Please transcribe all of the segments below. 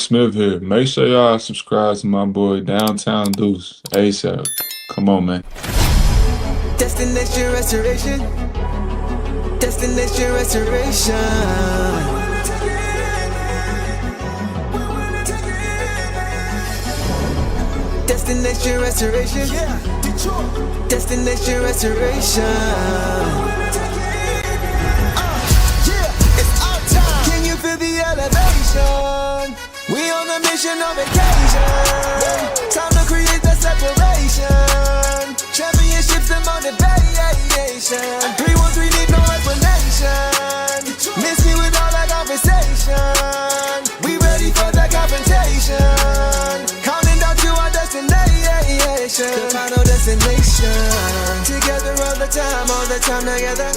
Smith here. Make sure y'all subscribe to my boy Downtown Deuce ASAP. Come on, man. Destination restoration. Destination restoration. Destination restoration. Destination restoration. It's our time. Can you feel the elevation? We on a mission on vacation. Time to create the separation. Championships and motivation. 313 need no explanation. Miss me with all that conversation. We ready for the confrontation. Counting down to our destination. The final destination. Together all the time together.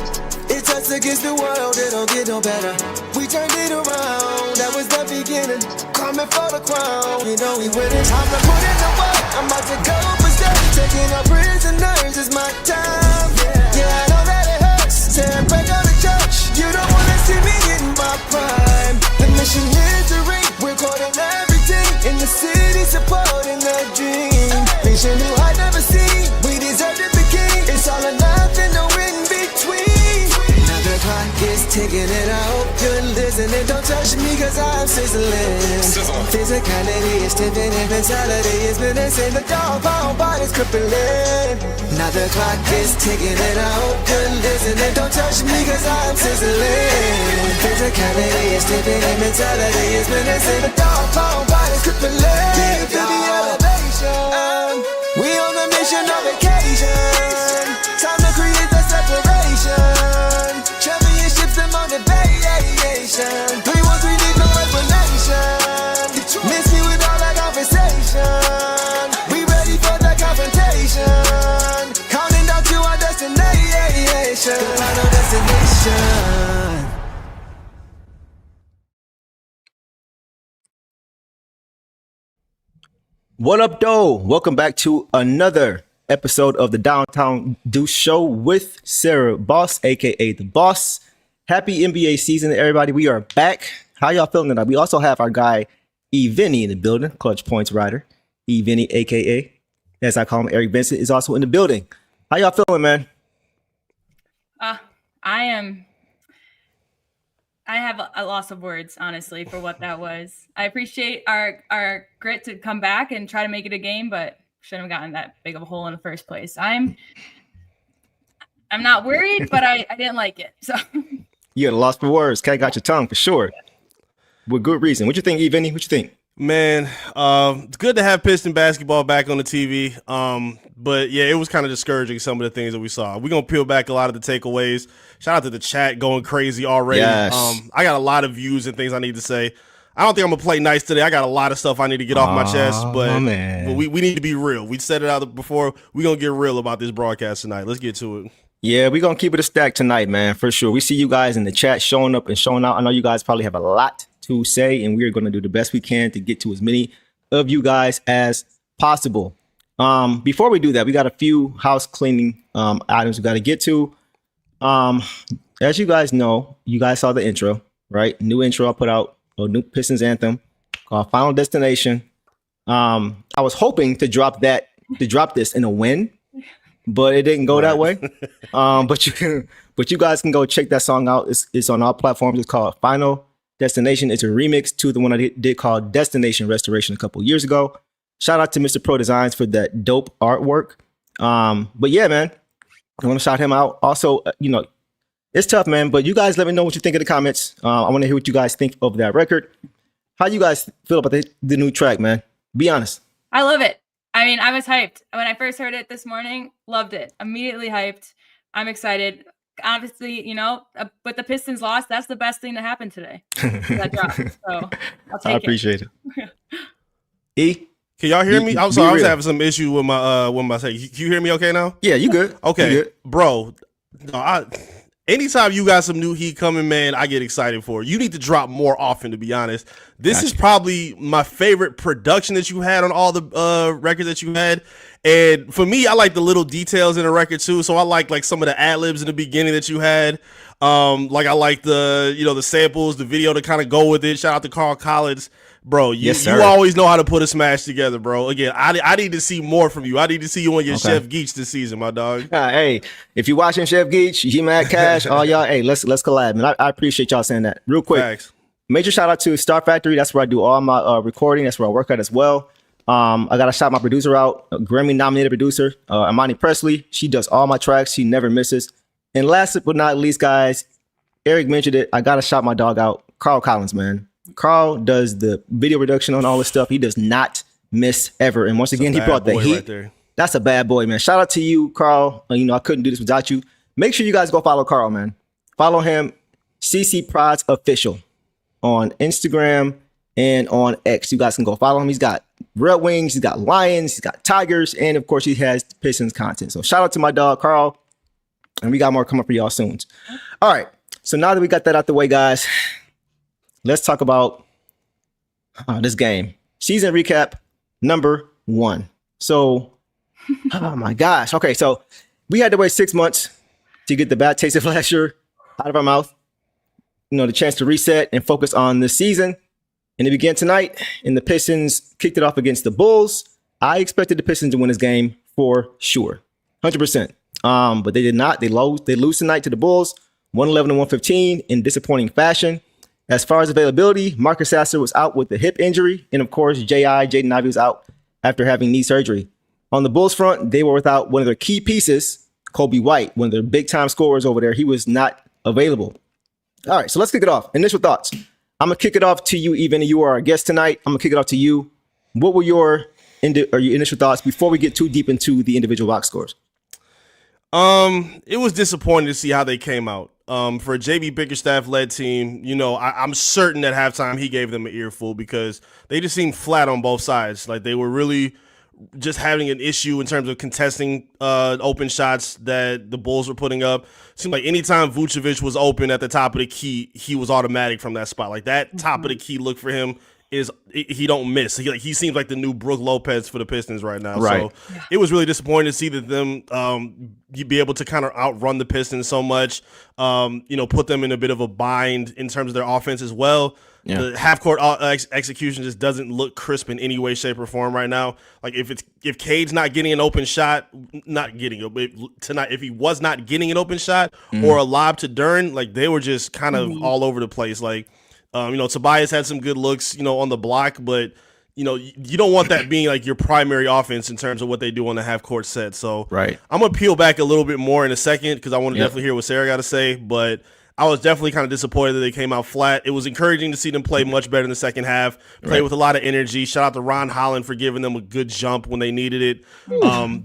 It's us against the world, it don't get no better. We turned it around, that was the beginning. Coming for the crown, you know we winning. Time to put in the work, I'm about to go for step. Taking our prisoners, it's my time. Yeah, I know that it hurts. Tear break out the church, you don't wanna see me in my prime. The mission is to ring, we're caught in everything. In the city, supporting the dream. Vision new I never seen, we deserve to be king. It's all or nothing, no in between. The clock is ticking and I hope you're listening. Don't touch me cause I'm sizzling. Physicality is tipping and mentality is menacing. The dog pound body's crippling. Now the clock is ticking and I hope you're listening. Don't touch me cause I'm sizzling. Physicality is tipping and mentality is menacing. The dog pound body's crippling. Yeah, feel the elevation. We on a mission on vacation. Time to create the separation. Championships and motivation. 313 need no explanation. Miss me with all that conversation. We ready for the confrontation. Counting down to our destination. The final destination. What up, though? Welcome back to another episode of the Downtown Deuce Show with Sarah Boss, aka the Boss. Happy NBA season, everybody. We are back. How y'all feeling tonight? We also have our guy Ivey in the building, Clutch Points Rider. Ivey, aka, as I call him, Eric Vincent, is also in the building. How y'all feeling, man? I have a loss of words, honestly, for what that was. I appreciate our grit to come back and try to make it a game, but shouldn't have gotten that big of a hole in the first place. I'm not worried, but I didn't like it. So You had a loss for words. Cat got your tongue for sure. With good reason. What you think, Ivey? What you think? Man, it's good to have Piston basketball back on the TV. But yeah, it was kind of discouraging, some of the things that we saw. We're going to peel back a lot of the takeaways. Shout out to the chat going crazy already. Yes. I got a lot of views and things I need to say. I don't think I'm going to play nice today. I got a lot of stuff I need to get off my chest, but we need to be real. We said it out before. We're going to get real about this broadcast tonight. Let's get to it. Yeah, we're going to keep it a stack tonight, man, for sure. We see you guys in the chat showing up and showing out. I know you guys probably have a lot to say, and we're going to do the best we can to get to as many of you guys as possible. Before we do that, we got a few house cleaning items we got to get to. As you guys know, you guys saw the intro, right? New intro I put out, a new Pistons anthem called Final Destination. I was hoping to drop this in a win, but it didn't go that way. But you guys can go check that song out. It's on all platforms. It's called Final Destination. It's a remix to the one I did called Destination Restoration a couple years ago. Shout out to Mr. Pro Designs for that dope artwork. But yeah, man, I want to shout him out. Also, it's tough, man, but you guys let me know what you think in the comments. I want to hear what you guys think of that record. How you guys feel about the new track, man? Be honest. I love it. I mean, I was hyped when I first heard it this morning. Loved it. Immediately hyped. I'm excited. Obviously, with the Pistons loss, that's the best thing to happen today. That drop. So I'll take I appreciate it. E? Can y'all hear me? I'm sorry, I was having some issue with my say. Can you hear me okay now? Yeah, you good. Okay, you good. Bro. Anytime you got some new heat coming, man, I get excited for it. You need to drop more often, to be honest. This is probably my favorite production that you had on all the records that you had. And for me, I like the little details in the record too. So I like some of the ad-libs in the beginning that you had. I like the samples, the video to kind of go with it. Shout out to Carl Collins bro, you always know how to put a smash together, bro. Again, I need to see more from you. I need to see you on your Chef Geach this season, my dog. Hey, if you're watching Chef Geach, G-Mac Cash, all y'all, hey, let's collab, man. I appreciate y'all saying that. Real quick, Thanks. Major shout out to Star Factory. That's where I do all my recording. That's where I work at as well. I got to shout my producer out, a Grammy-nominated producer, Imani Presley. She does all my tracks. She never misses. And last but not least, guys, Eric mentioned it. I got to shout my dog out, Carl Collins, man. Carl does the video production on all this stuff. He does not miss ever. And once again, he brought the heat. Right, that's a bad boy, man. Shout out to you, Carl. You know, I couldn't do this without you. Make sure you guys go follow Carl, man. Follow him, CC Prods Official, on Instagram and on X. You guys can go follow him. He's got Red Wings, he's got Lions, he's got Tigers, and of course, he has Pistons content. So shout out to my dog, Carl. And we got more coming for y'all soon. All right. So now that we got that out the way, guys, let's talk about this game. Season recap number 1. So, oh my gosh. Okay, so we had to wait 6 months to get the bad taste of last year out of our mouth. You know, the chance to reset and focus on this season. And it began tonight, and the Pistons kicked it off against the Bulls. I expected the Pistons to win this game for sure, 100%. But they did not. They lose tonight to the Bulls, 111-115 in disappointing fashion. As far as availability, Marcus Sasser was out with the hip injury. And of course, Jaden Ivey was out after having knee surgery. On the Bulls front, they were without one of their key pieces, Kobe White, one of their big time scorers over there. He was not available. All right, so let's kick it off. Initial thoughts. I'm going to kick it off to you, even. You are our guest tonight. I'm going to kick it off to you. What were your initial thoughts before we get too deep into the individual box scores? It was disappointing to see how they came out. For a JB Bickerstaff-led team, you know, I'm certain at halftime he gave them an earful because they just seemed flat on both sides. Like they were really just having an issue in terms of contesting open shots that the Bulls were putting up. It seemed like anytime Vucevic was open at the top of the key, he was automatic from that spot. Like that top of the key look for him is he don't miss. He seems like the new Brook Lopez for the Pistons right now. Right. So it was really disappointing to see that them you'd be able to kind of outrun the Pistons so much, you know, put them in a bit of a bind in terms of their offense as well. Yeah. The half-court execution just doesn't look crisp in any way, shape, or form right now. Like if Cade's not getting an open shot, if he was not getting an open shot or a lob to Duren, like they were just kind of all over the place. Like, you know, Tobias had some good looks, you know, on the block, but you know, you don't want that being like your primary offense in terms of what they do on the half-court set. So I'm gonna peel back a little bit more in a second because I want to definitely hear what Sarah got to say, but I was definitely kind of disappointed that they came out flat. It was encouraging to see them play much better in the second half, play with a lot of energy. Shout out to Ron Holland for giving them a good jump when they needed it.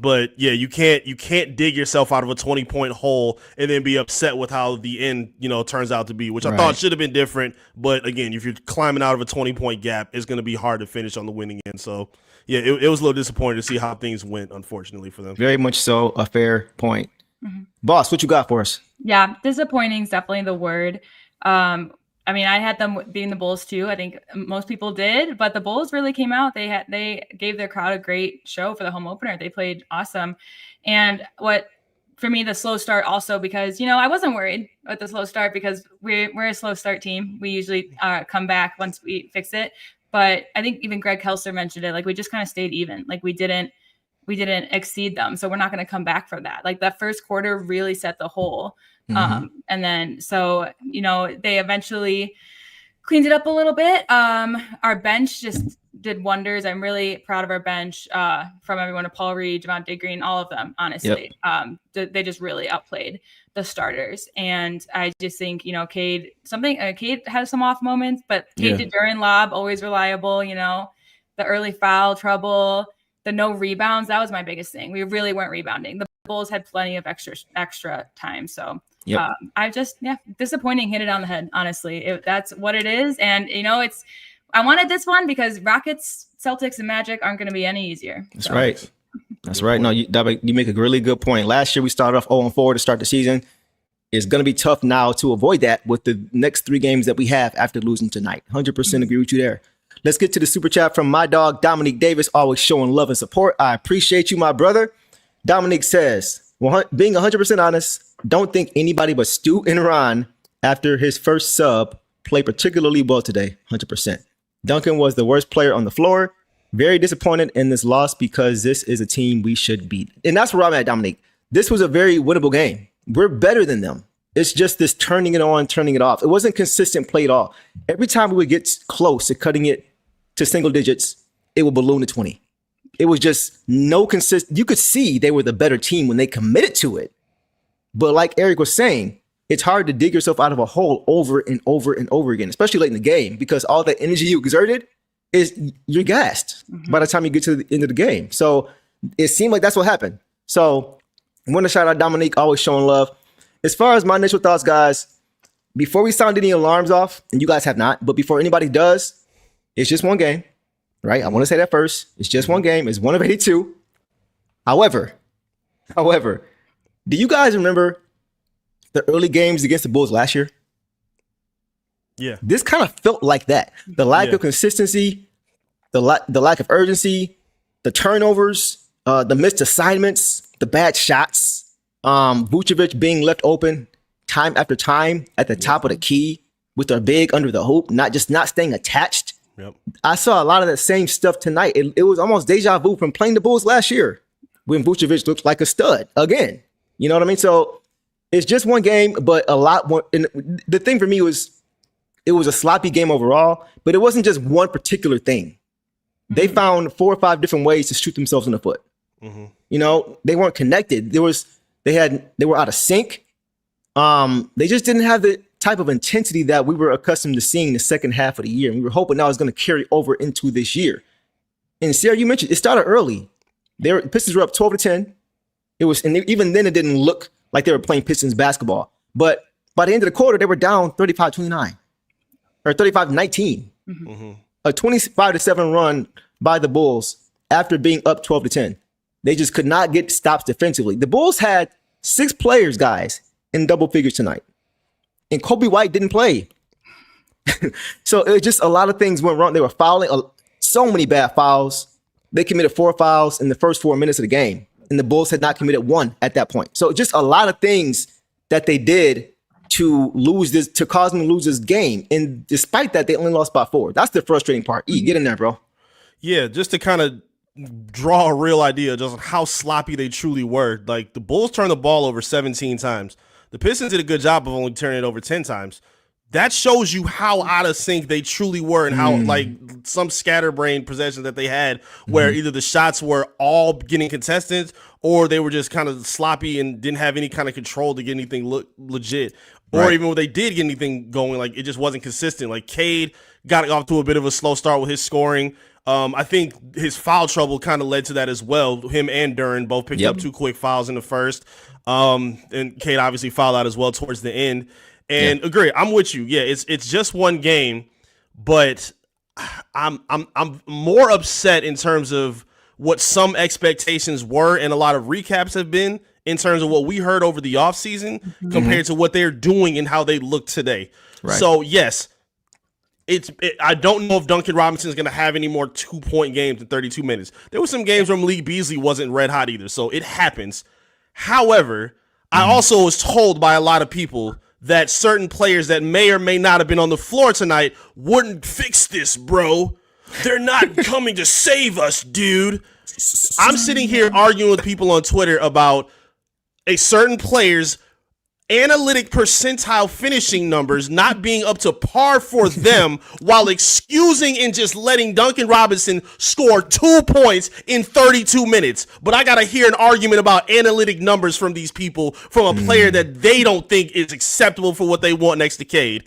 But yeah, you can't dig yourself out of a 20-point hole and then be upset with how the end, you know, turns out to be, which I thought should have been different. But again, if you're climbing out of a 20-point gap, it's going to be hard to finish on the winning end. So yeah, it was a little disappointing to see how things went, unfortunately, for them. Very much so, a fair point. Boss, what you got for us? Yeah, disappointing is definitely the word. I mean, I had them beating the Bulls too. I think most people did, but the Bulls really came out. They gave their crowd a great show for the home opener. They played awesome. And for me, the slow start also because, you know, I wasn't worried with the slow start because we're a slow start team. We usually come back once we fix it. But I think even Greg Kelser mentioned it. Like we just kind of stayed even. Like we didn't exceed them. So we're not going to come back for that. Like that first quarter really set the hole. And then, so, you know, they eventually cleaned it up a little bit. Our bench just did wonders. I'm really proud of our bench from everyone to Paul Reed, Javonte Green, all of them, honestly. They just really outplayed the starters. And I just think, you know, Cade has some off moments, but Cade to Duren lob, always reliable, you know, the early foul trouble, the no rebounds, that was my biggest thing. We really weren't rebounding. The Bulls had plenty of extra time. So I just, disappointing, hit it on the head, honestly. That's what it is. And, you know, I wanted this one because Rockets, Celtics, and Magic aren't going to be any easier. That's right. That's right. No, you make a really good point. Last year, we started off 0-4 to start the season. It's going to be tough now to avoid that with the next 3 games that we have after losing tonight. 100% agree with you there. Let's get to the super chat from my dog, Dominique Davis, always showing love and support. I appreciate you, my brother. Dominique says, being 100% honest, don't think anybody but Stu and Ron, after his first sub, played particularly well today. 100%. Duncan was the worst player on the floor. Very disappointed in this loss because this is a team we should beat. And that's where I'm at, Dominique. This was a very winnable game. We're better than them. It's just this turning it on, turning it off. It wasn't consistent play at all. Every time we would get close to cutting it to single digits, it would balloon to 20. It was just no consistent. You could see they were the better team when they committed to it. But like Eric was saying, it's hard to dig yourself out of a hole over and over and over again, especially late in the game, because all the energy you exerted is you're gassed by the time you get to the end of the game. So it seemed like that's what happened. So I want to shout out Dominique, always showing love. As far as my initial thoughts, guys, before we sound any alarms off, and you guys have not, but before anybody does, it's just one game, right? I want to say that first. It's just one game. It's 1 of 82. However, do you guys remember the early games against the Bulls last year? Yeah. This kind of felt like that. The lack of consistency, the lack of urgency, the turnovers, the missed assignments, the bad shots, Vucevic being left open time after time at the top of the key with their big under the hoop, not staying attached. Yep. I saw a lot of that same stuff tonight. It was almost deja vu from playing the Bulls last year when Vucevic looked like a stud again. You know what I mean? So it's just one game, but a lot more. And the thing for me was it was a sloppy game overall, but it wasn't just one particular thing. They found 4 or 5 different ways to shoot themselves in the foot. You know, they weren't connected. They were out of sync. They just didn't have the type of intensity that we were accustomed to seeing the second half of the year. And we were hoping that was going to carry over into this year. And Sarah, you mentioned it started early. The Pistons were up 12-10. And even then it didn't look like they were playing Pistons basketball. But by the end of the quarter, they were down 35-29 or 35-19. A 25-7 run by the Bulls after being up 12-10. They just could not get stops defensively. The Bulls had 6 players, guys, in double figures tonight. And Kobe White didn't play. So it was just a lot of things went wrong. They were fouling, so many bad fouls. They committed 4 fouls in the first 4 minutes of the game. And the Bulls had not committed 1 at that point. So just a lot of things that they did to cause them to lose this game. And despite that, they only lost by 4. That's the frustrating part. E, get in there, bro. Yeah, just to kind of draw a real idea of just how sloppy they truly were. Like, the Bulls turned the ball over 17 times. The Pistons did a good job of only turning it over 10 times. That shows you how out of sync they truly were and how, like, some scatterbrained possessions that they had where either the shots were all getting contested or they were just kind of sloppy and didn't have any kind of control to get anything look legit. Or even when they did get anything going, like, it just wasn't consistent. Like, Cade got off to a bit of a slow start with his scoring. I think his foul trouble kind of led to that as well. Him and Duren both picked up 2 quick fouls in the first. And Cade obviously fouled out as well towards the end. And agree, I'm with you. Yeah, it's just one game, but I'm more upset in terms of what some expectations were and a lot of recaps have been in terms of what we heard over the offseason compared to what they're doing and how they look today. Right. So yes, I don't know if Duncan Robinson is going to have any more 2-point games in 32 minutes. There were some games where Malik Beasley wasn't red hot either, so it happens. However, I also was told by a lot of people that certain players that may or may not have been on the floor tonight wouldn't fix this, bro. They're not coming to save us, dude. I'm sitting here arguing with people on Twitter about a certain player's analytic percentile finishing numbers not being up to par for them while excusing and just letting Duncan Robinson score 2 points in 32 minutes. But I got to hear an argument about analytic numbers from these people from a player that they don't think is acceptable for what they want next to Cade.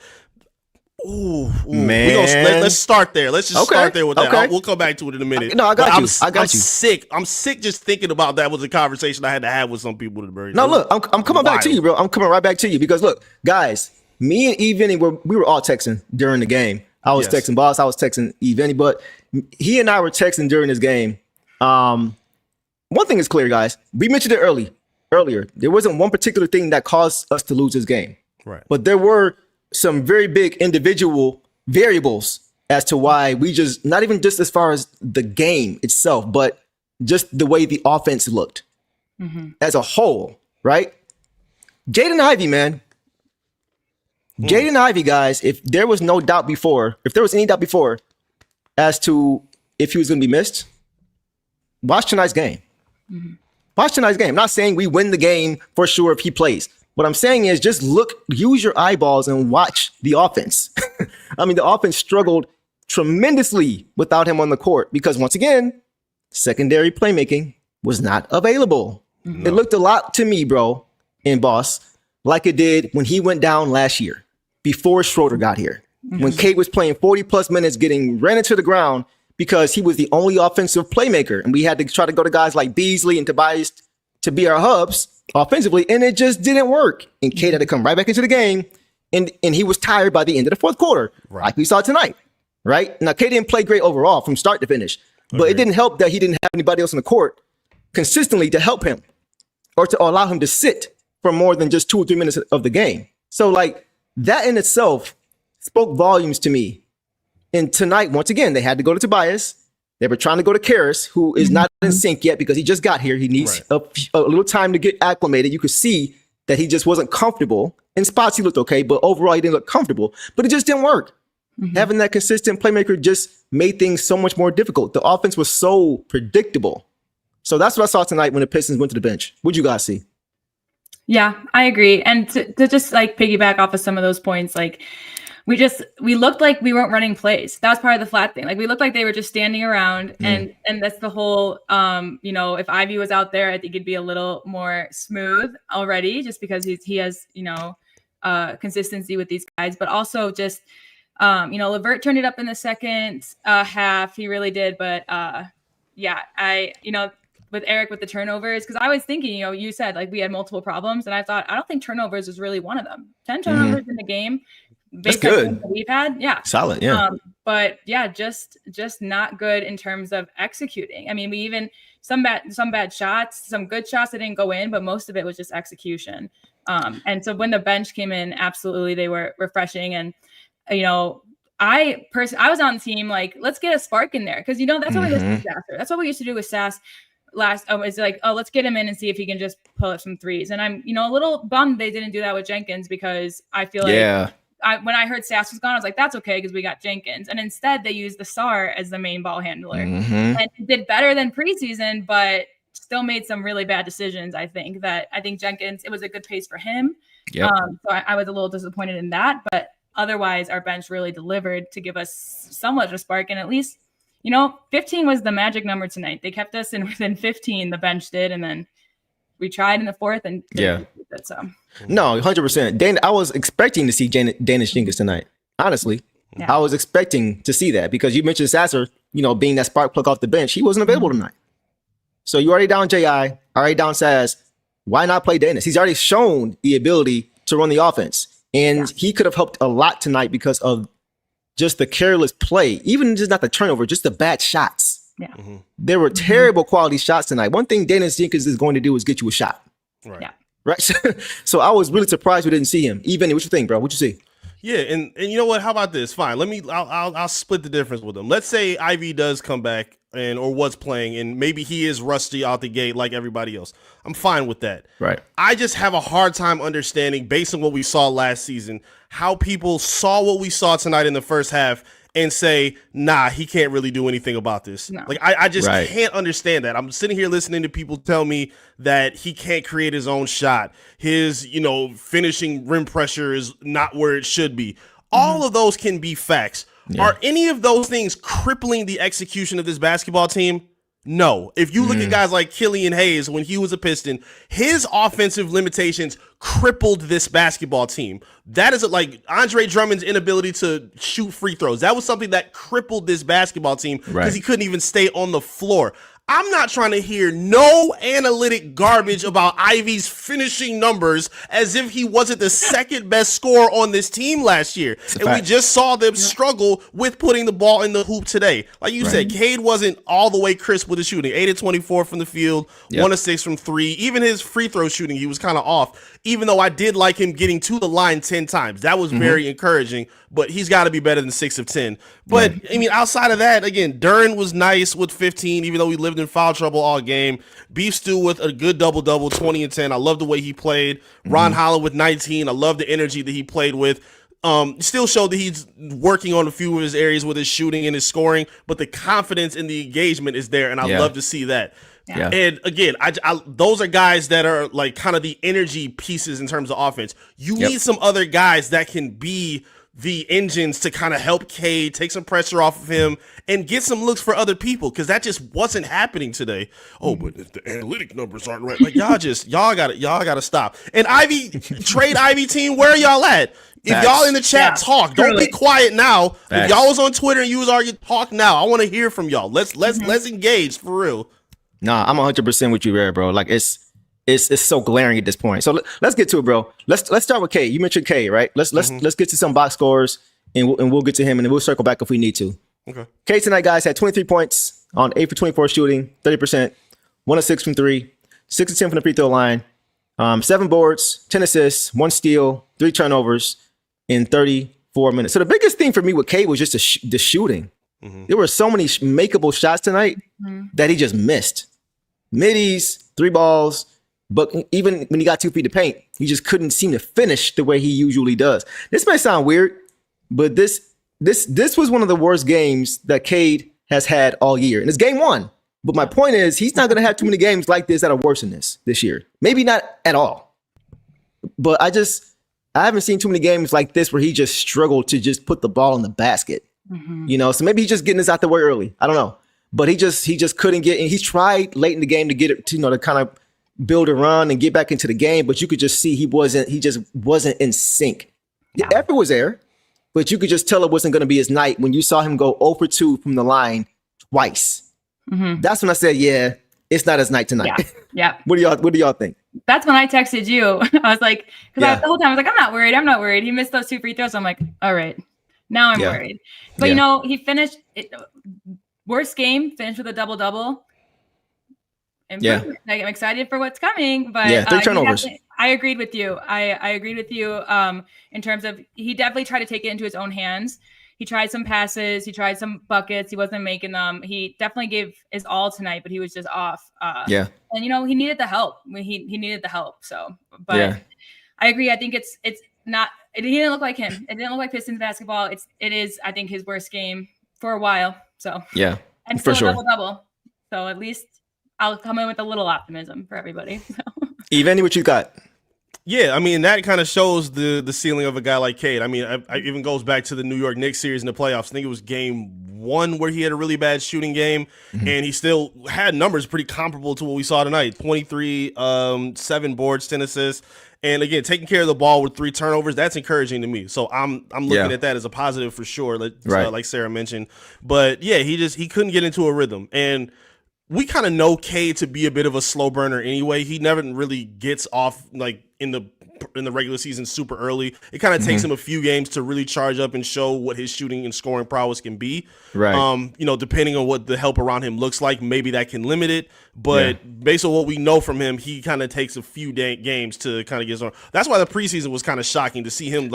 Ooh, man. Let's start there. Let's just start there with that. We'll come back to it in a minute. No, I got you. I'm sick. I'm sick just thinking about that was a conversation I had to have with some people to bury. No, look, I'm coming back to you, bro. I'm coming right back to you because look, guys, me and Ivey we were all texting during the game. I was texting Boss. I was texting Ivey, but he and I were texting during this game. One thing is clear, guys. We mentioned it earlier. There wasn't one particular thing that caused us to lose this game. Right. But there were some very big individual variables as to why we just, not even just as far as the game itself, but just the way the offense looked as a whole, right? Jaden Ivey, man. Jaden Ivey, guys, if there was any doubt before, as to if he was going to be missed, watch tonight's game. Watch tonight's game. I'm not saying we win the game for sure if he plays. What I'm saying is just use your eyeballs and watch the offense. I mean, the offense struggled tremendously without him on the court because, once again, secondary playmaking was not available. It looked a lot to me, bro, in Boss, like it did when he went down last year before Schroeder got here. When Cade was playing 40-plus minutes, getting ran into the ground because he was the only offensive playmaker. And we had to try to go to guys like Beasley and Tobias to be our hubs offensively, and it just didn't work. And Cade had to come right back into the game, and he was tired by the end of the fourth quarter, like we saw tonight, right? Now, Cade didn't play great overall from start to finish, but it didn't help that he didn't have anybody else on the court consistently to help him or to allow him to sit for more than just 2 or 3 minutes of the game. So, like, that in itself spoke volumes to me. And tonight, once again, they had to go to Tobias. They were trying to go to Caris, who is not in sync yet because he just got here. He needs a little time to get acclimated. You could see that he just wasn't comfortable. In spots, he looked okay, but overall, he didn't look comfortable. But it just didn't work. Having that consistent playmaker just made things so much more difficult. The offense was so predictable. So that's what I saw tonight when the Pistons went to the bench. What'd you guys see? Yeah, I agree. And to just like piggyback off of some of those points, like we looked like we weren't running plays. That was part of the flat thing. Like we looked like they were just standing around and that's the whole, if Ivey was out there, I think it'd be a little more smooth already just because he has, consistency with these guys, but also just, LeVert turned it up in the second half. He really did. But with Eric with the turnovers, because I was thinking, you said like we had multiple problems, and I thought I don't think turnovers was really one of them. 10 turnovers in the game, based on things that we've had, solid, yeah. But yeah, just not good in terms of executing. I mean, we even some bad shots, some good shots that didn't go in, but most of it was just execution. And so when the bench came in, absolutely they were refreshing, and I was on the team like, let's get a spark in there because that's what we used to do. That's what we used to do with Sass. It's like, let's get him in and see if he can just pull up some threes. And I'm, a little bummed they didn't do that with Jenkins because I feel like when I heard Sass was gone, I was like, that's okay because we got Jenkins. And instead they used the SAR as the main ball handler and did better than preseason, but still made some really bad decisions. I think Jenkins, it was a good pace for him. So I was a little disappointed in that, but otherwise our bench really delivered to give us somewhat of a spark. And at least, 15 was the magic number tonight. They kept us in within 15, the bench did, and then we tried in the fourth and didn't keep it, so. No, 100%. I was expecting to see Daniss Jenkins tonight. Honestly, I was expecting to see that because you mentioned Sasser, being that spark plug off the bench. He wasn't available tonight. So you already down J.I., already down Sass. Why not play Daniss? He's already shown the ability to run the offense, and he could have helped a lot tonight because of just the careless play, even just not the turnover, just the bad shots. Yeah. There were terrible quality shots tonight. One thing Daniss Jenkins is going to do is get you a shot. Right. Yeah. Right. So I was really surprised we didn't see him. Even, what you think, bro? What you see? Yeah, and you know what? How about this? Fine. I'll split the difference with him. Let's say Ivey does come back or was playing, and maybe he is rusty out the gate like everybody else. I'm fine with that. Right. I just have a hard time understanding, based on what we saw last season, how people saw what we saw tonight in the first half and say, nah, he can't really do anything about this. No. Like, I just can't understand that. I'm sitting here listening to people tell me that he can't create his own shot. His, finishing rim pressure is not where it should be. All of those can be facts. Yeah. Are any of those things crippling the execution of this basketball team? No. If you look at guys like Killian Hayes when he was a Piston, his offensive limitations crippled this basketball team. That is like Andre Drummond's inability to shoot free throws. That was something that crippled this basketball team because he couldn't even stay on the floor. I'm not trying to hear no analytic garbage about Ivey's finishing numbers as if he wasn't the second best scorer on this team last year. And we just saw them struggle with putting the ball in the hoop today. Like you said, Cade wasn't all the way crisp with his shooting. 8 of 24 from the field, 1 of 6 from 3. Even his free throw shooting, he was kind of off, even though I did like him getting to the line 10 times. That was very encouraging, but he's got to be better than 6 of 10. But, I mean, outside of that, again, Duren was nice with 15, even though we lived in foul trouble all game. Beef Stew with a good double-double, 20 and 10. I love the way he played. Ron Holland with 19. I love the energy that he played with. Still showed that he's working on a few of his areas with his shooting and his scoring, but the confidence and the engagement is there, and I love to see that. Yeah. And again, I those are guys that are like kind of the energy pieces in terms of offense. You need some other guys that can be the engines to kind of help Cade, take some pressure off of him, and get some looks for other people, because that just wasn't happening today. Oh, but if the analytic numbers aren't right, like y'all gotta stop. And Ivy, trade Ivy team, where are y'all at? If y'all in the chat talk, don't be quiet now. If y'all was on Twitter and you was arguing, talk now. I want to hear from y'all. Let's engage for real. Nah, I'm 100% with you there, bro. Like it's so glaring at this point. So let's get to it, bro. Let's start with Cade. You mentioned Cade, right? Let's get to some box scores and we'll get to him, and then we'll circle back if we need to. Okay. Cade tonight, guys, had 23 points on 8 for 24 shooting, 30%, 1 of 6 from 3, 6 of 10 from the free throw line, 7 boards, 10 assists, 1 steal, 3 turnovers in 34 minutes. So the biggest thing for me with Cade was just the shooting. There were so many makeable shots tonight that he just missed. Middies, 3 balls. But even when he got 2 feet to paint, he just couldn't seem to finish the way he usually does. This may sound weird, but this was one of the worst games that Cade has had all year. And it's game 1. But my point is, he's not going to have too many games like this that are worse than this year. Maybe not at all. But I haven't seen too many games like this where he just struggled to just put the ball in the basket. So maybe he's just getting this out the way early. I don't know. But he just couldn't get in. He tried late in the game to get it, to kind of build a run and get back into the game, but you could just see he just wasn't in sync. The effort was there, but you could just tell it wasn't going to be his night when you saw him go 0 for 2 from the line twice. That's when I said, yeah, it's not his night tonight. Yeah. What do y'all think? That's when I texted you. I was like, because the whole time I was like, I'm not worried. He missed those 2 free throws. I'm like, all right, now I'm worried. But he finished worst game, finished with a double-double. Like, I'm excited for what's coming, but 3 turnovers. I agreed with you. I agreed with you in terms of he definitely tried to take it into his own hands. He tried some passes. He tried some buckets. He wasn't making them. He definitely gave his all tonight, but he was just off. And, he needed the help. He needed the help. So, but I agree. I think it's not – it didn't look like him. It didn't look like Pistons basketball. It is, I think, his worst game for a while. So, and still for sure. Double-double. So, at least – I'll come in with a little optimism for everybody. So. Even what you got? Yeah, I mean, that kind of shows the ceiling of a guy like Cade. I mean, I even goes back to the New York Knicks series in the playoffs. I think it was game 1 where he had a really bad shooting game, and he still had numbers pretty comparable to what we saw tonight. 23, 7 boards, 10 assists. And again, taking care of the ball with 3 turnovers, that's encouraging to me. So I'm looking at that as a positive for sure, like Sarah mentioned. But yeah, he couldn't get into a rhythm. And we kind of know Cade to be a bit of a slow burner anyway. He never really gets off like in the regular season super early. It kind of takes him a few games to really charge up and show what his shooting and scoring prowess can be. Right. Depending on what the help around him looks like, maybe that can limit it. But based on what we know from him, he kind of takes a few games to kind of get his own. That's why the preseason was kind of shocking to see him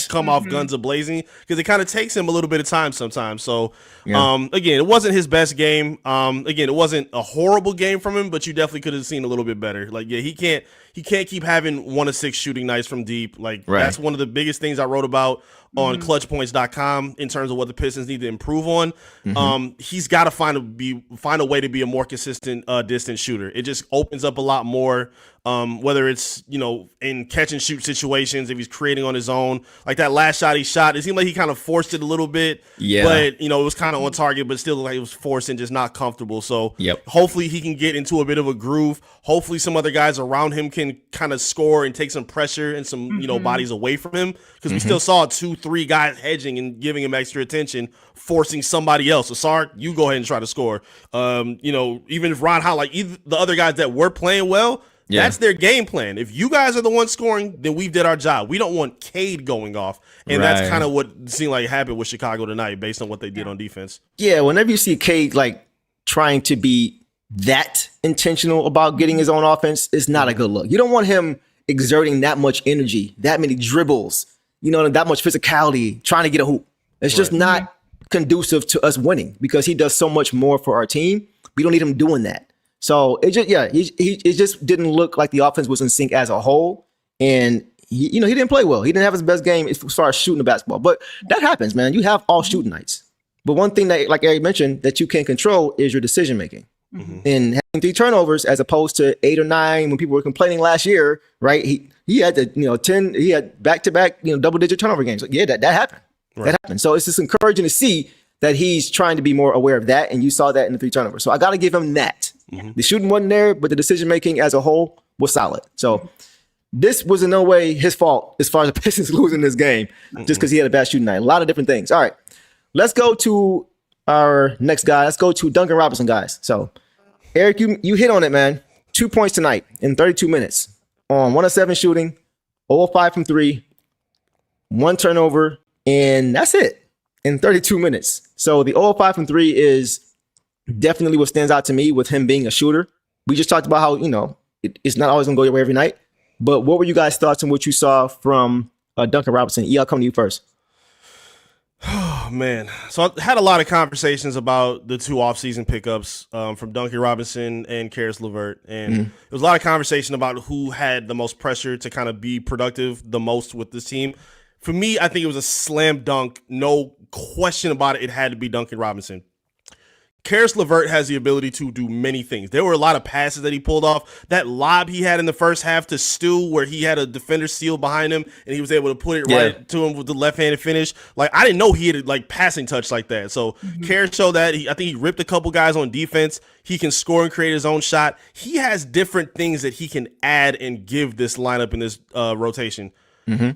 come off guns a-blazing, because it kind of takes him a little bit of time sometimes. So, again, it wasn't his best game. Again, it wasn't a horrible game from him, but you definitely could have seen a little bit better. Like, he can't keep having 1 of 6 shooting nights from deep. Like, that's one of the biggest things I wrote about on clutchpoints.com in terms of what the Pistons need to improve on. He's got to find a way to be a more consistent distance shooter. It just opens up a lot more, whether it's, in catch and shoot situations, if he's creating on his own. Like that last shot he shot, it seemed like he kind of forced it a little bit. But, it was kind of on target, but still like it was forced and just not comfortable. So hopefully he can get into a bit of a groove. Hopefully some other guys around him can kind of score and take some pressure and some, bodies away from him. Because we still saw 2-3 guys hedging and giving him extra attention, forcing somebody else. Ausar, you go ahead and try to score. Even if Ron Howard, the other guys that were playing well, that's their game plan. If you guys are the ones scoring, then we did our job. We don't want Cade going off. And that's kind of what seemed like happened with Chicago tonight based on what they did on defense. Yeah, whenever you see Cade trying to be that intentional about getting his own offense, it's not a good look. You don't want him exerting that much energy, that many dribbles, that much physicality, trying to get a hoop. It's just not conducive to us winning, because he does so much more for our team. We don't need him doing that. So it just didn't look like the offense was in sync as a whole. And he didn't play well. He didn't have his best game as far as shooting the basketball. But that happens, man. You have all shooting nights. But one thing that, like Eric mentioned, that you can control is your decision making. And having 3 turnovers as opposed to 8 or 9 when people were complaining last year, right? He had 10. He had back-to-back double-digit turnover games. Yeah, that happened. Right. That happened. So it's just encouraging to see that he's trying to be more aware of that, and you saw that in the 3 turnovers. So I got to give him that. The shooting wasn't there, but the decision making as a whole was solid. So this was in no way his fault as far as the Pistons losing this game, just because he had a bad shooting night. A lot of different things. All right, let's go to our next guy. Let's go to Duncan Robinson, guys. So Eric, you hit on it, man. 2 points tonight in 32 minutes on 1 of 7 shooting, 0 of 5 from 3, 1 turnover, and that's it in 32 minutes. So the 0 of 5 from 3 is definitely what stands out to me with him being a shooter. We just talked about how, it's not always going to go your way every night. But what were you guys' thoughts on what you saw from Duncan Robinson? I'll come to you first. Oh, man. So I had a lot of conversations about the 2 offseason pickups from Duncan Robinson and Caris LeVert. And there was a lot of conversation about who had the most pressure to kind of be productive the most with this team. For me, I think it was a slam dunk. No question about it. It had to be Duncan Robinson. Caris LeVert has the ability to do many things. There were a lot of passes that he pulled off. That lob he had in the first half to Stu, where he had a defender seal behind him, and he was able to put it right to him with the left-handed finish. Like, I didn't know he had passing touch like that. So Caris showed that. I think he ripped a couple guys on defense. He can score and create his own shot. He has different things that he can add and give this lineup in this rotation.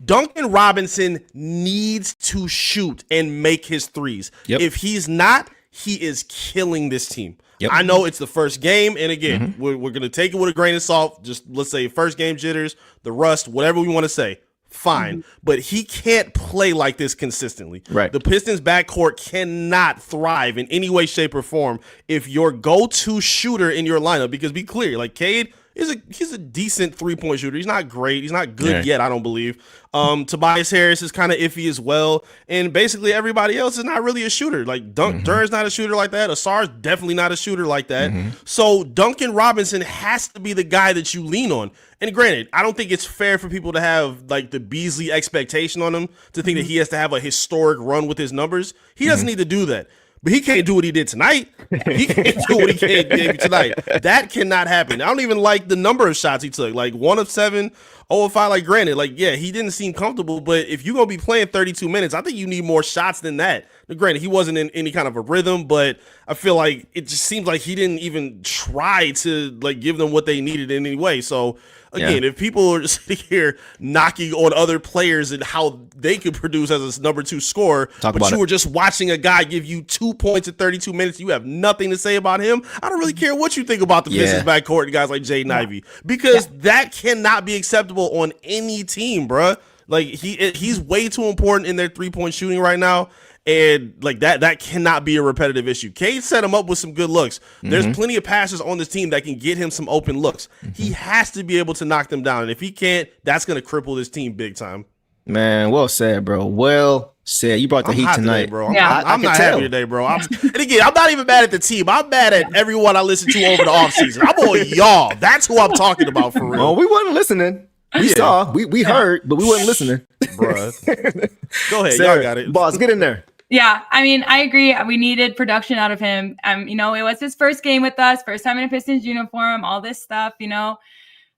Duncan Robinson needs to shoot and make his threes. If he's not, he is killing this team. I know it's the first game, and again, we're going to take it with a grain of salt. Just let's say first game jitters, the rust, whatever we want to say. Fine. But he can't play like this consistently. Right. The Pistons backcourt cannot thrive in any way, shape, or form if your go-to shooter in your lineup, because be clear, Cade, he's a decent 3-point shooter. He's not great. He's not good yet, I don't believe. Tobias Harris is kind of iffy as well. And basically everybody else is not really a shooter. Duren's not a shooter like that. Ausar's definitely not a shooter like that. So Duncan Robinson has to be the guy that you lean on. And granted, I don't think it's fair for people to have the Beasley expectation on him to think that he has to have a historic run with his numbers. He doesn't need to do that. But he can't do what he did tonight. He can't do what he gave tonight. That cannot happen. I don't even like the number of shots he took. 1 of 7, 0 of 5. Granted, he didn't seem comfortable. But if you're going to be playing 32 minutes, I think you need more shots than that. Now, granted, he wasn't in any kind of a rhythm, but I feel like it just seems like he didn't even try to give them what they needed in any way. So, again, if people are sitting here knocking on other players and how they could produce as a number 2 scorer, but you were just watching a guy give you 2 points in 32 minutes, you have nothing to say about him. I don't really care what you think about the Pistons backcourt and guys like Jaden Ivey, because that cannot be acceptable on any team, bruh. He's way too important in their 3-point shooting right now. And that cannot be a repetitive issue. Cade set him up with some good looks. There's plenty of passes on this team that can get him some open looks. He has to be able to knock them down. And if he can't, that's going to cripple this team big time. Man, well said, bro. Well said. You brought the heat tonight, today, bro. I'm not happy today, bro. And again, I'm not even mad at the team. I'm mad at everyone I listen to over the offseason. I'm on y'all. That's who I'm talking about for real. Well, we wasn't listening. We saw, we heard, but we wasn't listening. Bruh. Go ahead. Sarah, y'all got it. Boss, get in there. Yeah, I agree. We needed production out of him. It was his first game with us, first time in a Pistons uniform, all this stuff,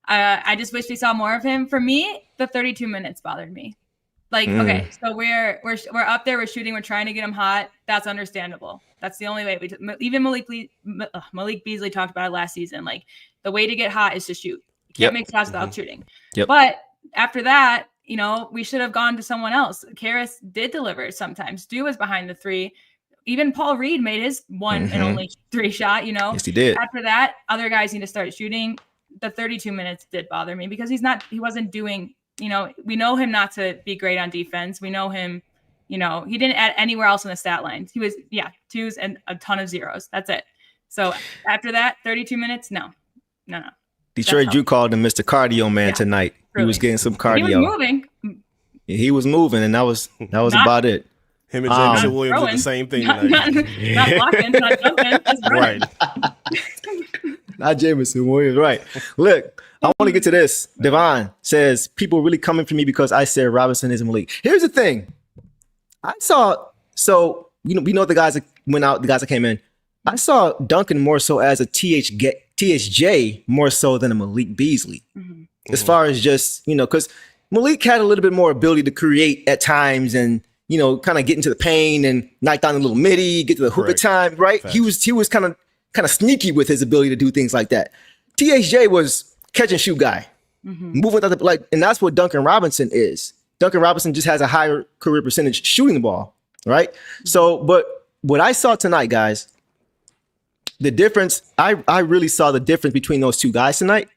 I just wish we saw more of him. For me, the 32 minutes bothered me. Okay, so we're up there, we're shooting, we're trying to get him hot. That's understandable. That's the only way. Even Malik Beasley talked about it last season. The way to get hot is to shoot. You can't make shots without shooting. But after that, we should have gone to someone else. Caris did deliver sometimes. Stu was behind the 3. Even Paul Reed made his 1 and only 3 shot, Yes, he did. After that, other guys need to start shooting. The 32 minutes did bother me because he wasn't doing, we know him not to be great on defense. We know him, he didn't add anywhere else in the stat lines. He was, 2s and a ton of 0s. That's it. So after that, 32 minutes, no. Detroit Drew called him Mr. Cardio Man tonight. Really. He was getting some cardio. He was moving. He was moving, and that was about it. Him and Jameson Williams did the same thing tonight. Not blocking, not jumping. That's right. Not Jameson Williams, right. Look, I want to get to this. Devon says, people really coming for me because I said Robinson is Malik. Here's the thing. We know the guys that went out, the guys that came in. I saw Duncan more so as a TSJ more so than a Malik Beasley. Mm-hmm. As far as just, because Malik had a little bit more ability to create at times and, kind of get into the paint and knock down a little midi, get to the hoop at time, right? Facts. He was kind of sneaky with his ability to do things like that. TSJ was catch and shoot guy, moving and that's what Duncan Robinson is. Duncan Robinson just has a higher career percentage shooting the ball, right? So, but what I saw tonight, guys, the difference, I really saw the difference between those two guys tonight.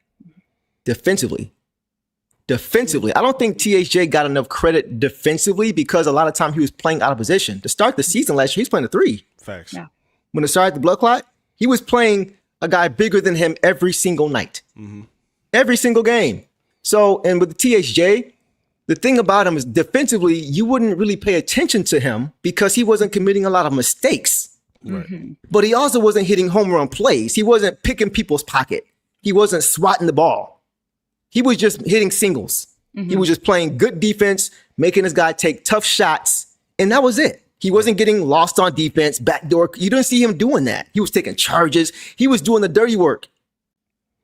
Defensively, I don't think THJ got enough credit defensively because a lot of time he was playing out of position. To start the season last year, he's playing a 3. Facts. Yeah. When it started the blood clot, he was playing a guy bigger than him every single night, every single game. So, and with the THJ, the thing about him is defensively, you wouldn't really pay attention to him because he wasn't committing a lot of mistakes. Right. But he also wasn't hitting home run plays. He wasn't picking people's pocket. He wasn't swatting the ball. He was just hitting singles. He was just playing good defense, making his guy take tough shots, and that was it. He wasn't getting lost on defense, backdoor. You didn't see him doing that. He was taking charges. He was doing the dirty work,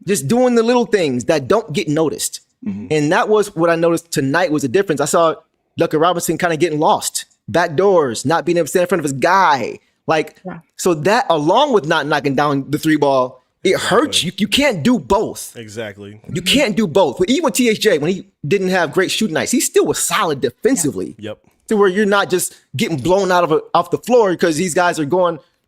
just doing the little things that don't get noticed. And that was what I noticed tonight was the difference. I saw Duncan Robinson kind of getting lost, backdoors, not being able to stand in front of his guy. So that along with not knocking down the 3 ball, it hurts. You can't do both. Exactly. You can't do both. But even with THJ, when he didn't have great shooting nights, he still was solid defensively. Yep. To where you're not just getting blown off the floor because these guys are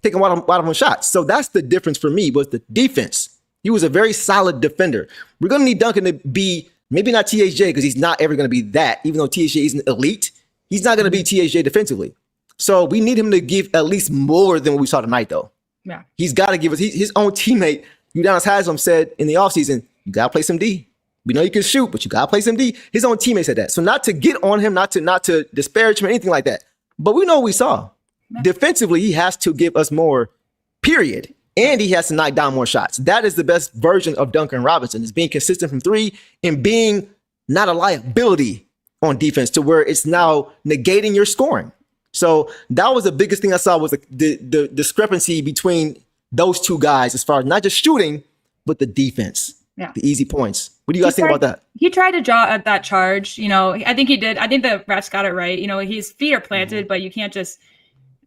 taking out of them shots. So that's the difference for me was the defense. He was a very solid defender. We're going to need Duncan to be maybe not THJ because he's not ever going to be that. Even though THJ isn't elite, he's not going to be THJ defensively. So we need him to give at least more than what we saw tonight, though. Yeah. He's got to give us his own teammate. Udonis Haslam said in the offseason, you got to play some D. We know you can shoot, but you got to play some D. His own teammate said that. So not to get on him, not to disparage him or anything like that. But we know what we saw. Yeah. Defensively, he has to give us more, period. And he has to knock down more shots. That is the best version of Duncan Robinson, is being consistent from 3 and being not a liability on defense to where it's now negating your scoring. So that was the biggest thing I saw was the discrepancy between those two guys as far as not just shooting, but the defense, the easy points. What do you guys think about that? He tried to draw at that charge. I think he did. I think the refs got it right. His feet are planted, but you can't just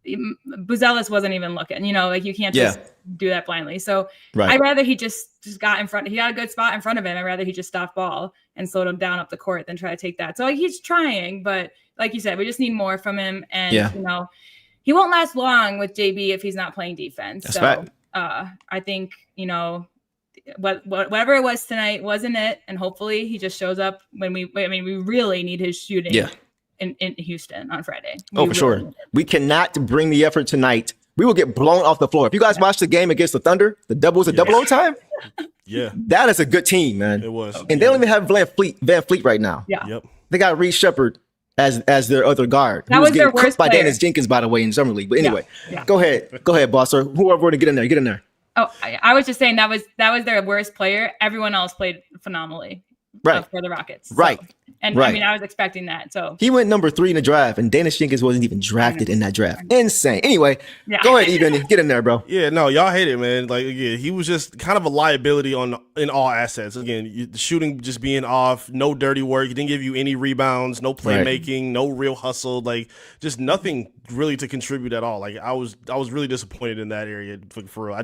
Buzelis wasn't even looking, you can't just do that blindly. So I'd rather he just got in front. He got a good spot in front of him. I'd rather he just stopped ball and slowed him down up the court than try to take that. So he's trying, but like you said, we just need more from him. And, he won't last long with JB if he's not playing defense. That's right. I think, whatever it was tonight wasn't it. And hopefully he just shows up when we really need his shooting in Houston on Friday. For sure. We cannot bring the effort tonight. We will get blown off the floor. If you guys watched the game against the Thunder, the double was a double overtime. That is a good team, man. It was. And they don't even have Van Fleet right now. Yeah. Yep. They got Reed Shepherd as their other guard. That was their worst by player. Daniss Jenkins, by the way, in Summer League. But anyway, go ahead, boss. Or whoever want to get in there. Oh, I was just saying that was their worst player. Everyone else played phenomenally. For the Rockets. So. Right. And I was expecting that. So he went number 3 in the draft, and Daniss Jenkins wasn't even drafted in that draft. Insane. Anyway, go ahead, Eben. Get in there, bro. Yeah, no, y'all hate it, man. Like, again, he was just kind of a liability in all assets. Again, the shooting just being off, no dirty work. He didn't give you any rebounds, no playmaking, no real hustle. Like, just nothing really to contribute at all. Like, I was really disappointed in that area for real.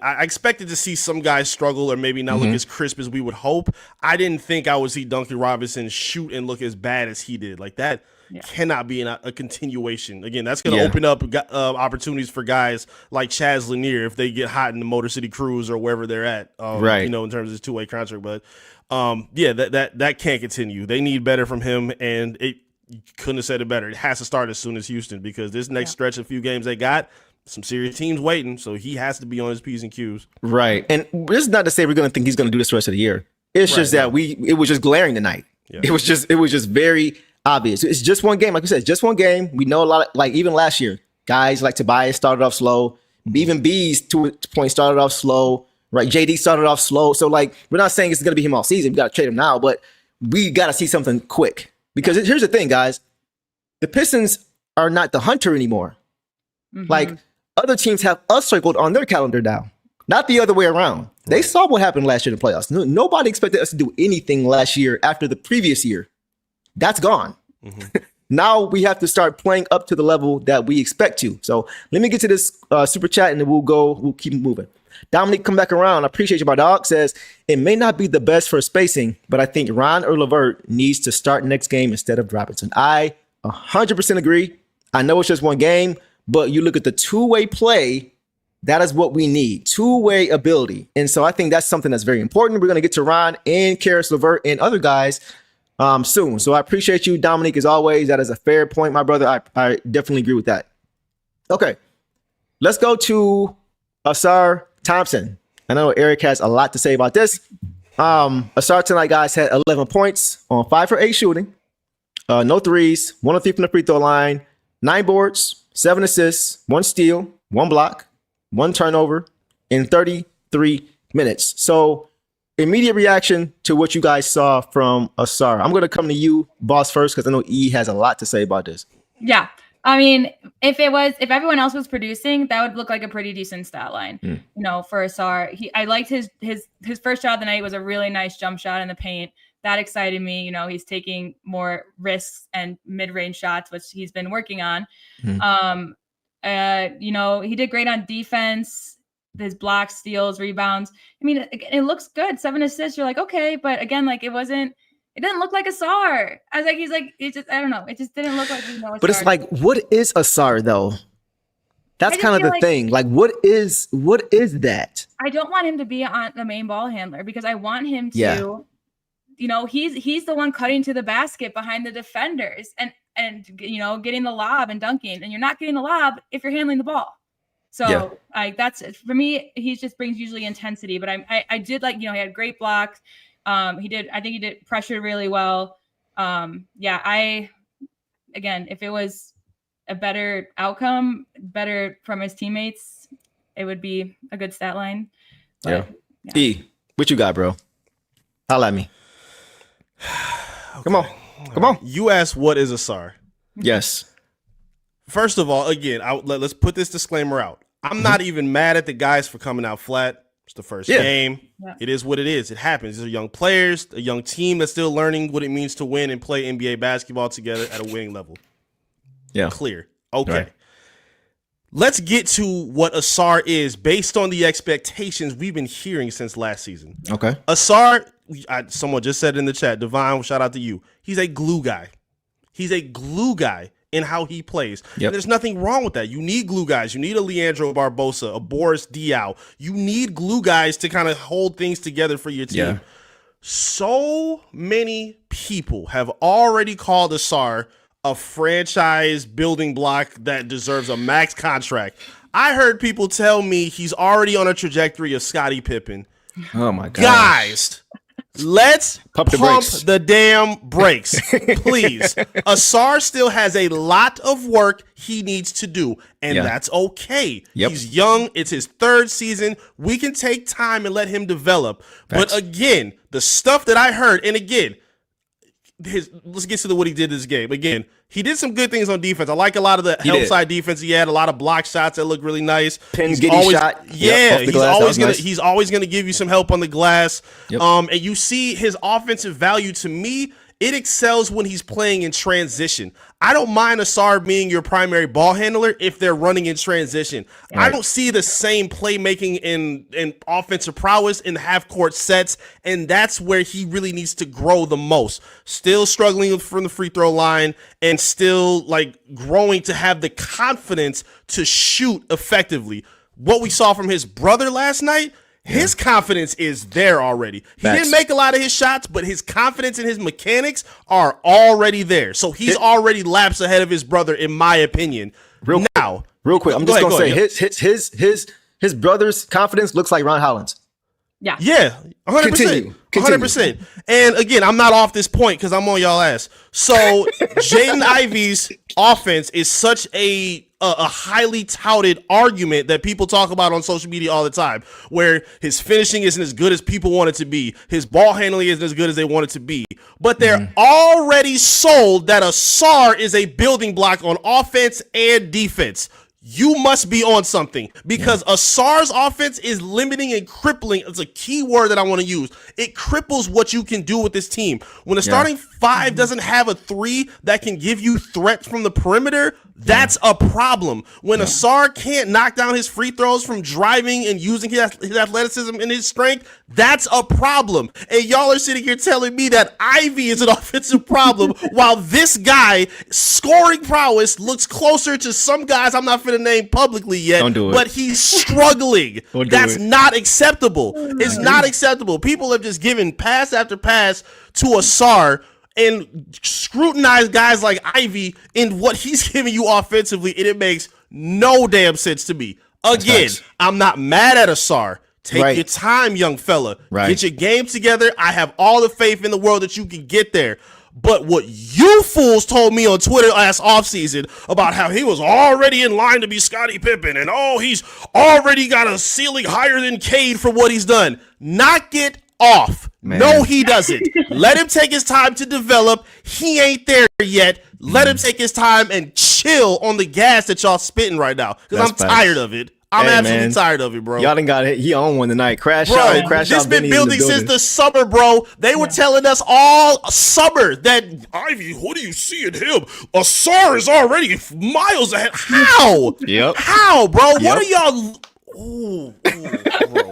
I expected to see some guys struggle or maybe not look as crisp as we would hope. I didn't think I would see Duncan Robinson shoot and look as bad as he did. Like, that cannot be a continuation. Again, that's going to open up opportunities for guys like Chaz Lanier if they get hot in the Motor City Cruise or wherever they're at, in terms of his 2-way contract. But, that can't continue. They need better from him, and you couldn't have said it better. It has to start as soon as Houston because this next stretch of few games they got, some serious teams waiting, so he has to be on his P's and Q's. Right. And this is not to say we're going to think he's going to do this the rest of the year. It's just that it was just glaring tonight. Yeah. It was just very obvious. It's just one game. Like you said, it's just one game. We know a lot of, like even last year, guys like Tobias started off slow. Even B's to a point started off slow. right? JD started off slow. So, like, we're not saying it's going to be him all season. We got to trade him now, but we got to see something quick. Because here's the thing, guys. The Pistons are not the hunter anymore. Like, other teams have us circled on their calendar now. Not the other way around. They saw what happened last year in the playoffs. Nobody expected us to do anything last year after the previous year. That's gone. Now we have to start playing up to the level that we expect to. So let me get to this super chat and then we'll keep moving. Dominic, come back around. I appreciate you, my dog. Says, it may not be the best for spacing, but I think Ron or LeVert needs to start next game instead of Robinson. I 100% agree. I know it's just one game, but you look at the two-way play, that is what we need, two-way ability. And so I think that's something that's very important. We're going to get to Ron and Caris LeVert and other guys soon. So I appreciate you, Dominic, as always. That is a fair point, my brother. I definitely agree with that. Okay, let's go to Ausar Thompson. I know Eric has a lot to say about this. Ausar tonight, guys, had 11 points on 5 for 8 shooting. No threes, 1 of 3 from the free throw line, 9 boards, 7 assists, 1 steal, 1 block, 1 turnover in 33 minutes. So immediate reaction to what you guys saw from Ausar. I'm going to come to you, boss, first, because I know E has a lot to say about this. Yeah. I mean, if everyone else was producing, that would look like a pretty decent stat line, for Ausar. I liked his first shot of the night was a really nice jump shot in the paint. That excited me. He's taking more risks and mid-range shots, which he's been working on. He did great on defense, his blocks, steals, rebounds. I mean, it looks good. 7 assists. You're like, okay. But again, like it didn't look like Ausar. I was like, I don't know. It just didn't look like, Ausar. But it's like, what is Ausar though? That's kind of the thing. Like, what is that? I don't want him to be on the main ball handler because I want him to, he's the one cutting to the basket behind the defenders and getting the lob and dunking, and you're not getting the lob if you're handling the ball. So that's for me. He just brings usually intensity, but I did like, he had great blocks. I think he did pressure really well. If it was a better outcome, better from his teammates, it would be a good stat line. But, yeah. E, what you got, bro? Holla at me. Okay. Come on. You asked what is Ausar? Yes. First of all, again, let's put this disclaimer out. I'm not even mad at the guys for coming out flat. It's the first game. Yeah. It is what it is. It happens. These are young players, a young team that's still learning what it means to win and play NBA basketball together at a winning level. Yeah. Clear. Okay. Right. Let's get to what Ausar is based on the expectations we've been hearing since last season. Okay. Ausar, someone just said in the chat, Divine, shout out to you. He's a glue guy. He's a glue guy in how he plays. Yep. And there's nothing wrong with that. You need glue guys. You need a Leandro Barbosa, a Boris Diaw. You need glue guys to kind of hold things together for your team. Yeah. So many people have already called Ausar a franchise building block that deserves a max contract. I heard people tell me he's already on a trajectory of Scottie Pippen. Oh my God. Guys, let's pump the damn brakes, please. Ausar still has a lot of work he needs to do, and that's okay. Yep. He's young. It's his 3rd season. We can take time and let him develop. But again, the stuff that I heard, and again, let's get to what he did this game. Again, he did some good things on defense. I like a lot of the help side defense. He had a lot of block shots that look really nice. Shot. Yeah, he's always gonna give you some help on the glass. Yep. And you see his offensive value. To me, it excels when he's playing in transition. I don't mind Ausar being your primary ball handler if they're running in transition. Right. I don't see the same playmaking and offensive prowess in half-court sets, and that's where he really needs to grow the most. Still struggling from the free throw line and still like growing to have the confidence to shoot effectively. What we saw from his brother last night, his confidence is there already. He didn't make a lot of his shots, but his confidence and his mechanics are already there. So he's already laps ahead of his brother, in my opinion. Real quick, I'm just gonna say his brother's confidence looks like Ron Holland's. Yeah, 100%. 100%. And again, I'm not off this point because I'm on y'all ass. So Jaden Ivey's offense is such a a highly touted argument that people talk about on social media all the time, where his finishing isn't as good as people want it to be, his ball handling isn't as good as they want it to be, but they're already sold that Ausar is a building block on offense and defense. You must be on something, because Ausar's offense is limiting and crippling. It's a key word that I want to use. It cripples what you can do with this team. When a starting five doesn't have a three that can give you threats from the perimeter, that's a problem. When Ausar can't knock down his free throws from driving and using his athleticism and his strength, that's a problem. And y'all are sitting here telling me that Ivey is an offensive problem while this guy, scoring prowess, looks closer to some guys I'm not going to name publicly yet, Don't do it. but he's struggling. That's not acceptable. It's not acceptable. People have just given pass after pass to Ausar and scrutinize guys like Ivey in what he's giving you offensively, and it makes no damn sense to me. Again, I'm not mad at Ausar. Take your time, young fella. Get your games together. I have all the faith in the world that you can get there. But what you fools told me on Twitter last offseason about how he was already in line to be Scottie Pippen and he's already got a ceiling higher than Cade for what he's done. Knock it off. Man. No, he doesn't. Let him take his time to develop. He ain't there yet. Let him take his time and chill on the gas that y'all spitting right now, because I'm tired of it. I'm absolutely tired of it, bro. Y'all done got it. He on one tonight. Crash bro, out. Crash this out. Been building since the summer, bro. They were telling us all summer that Ivey, what do you see in him? Ausar is already miles ahead. How? How, bro? What are y'all? Ooh, bro.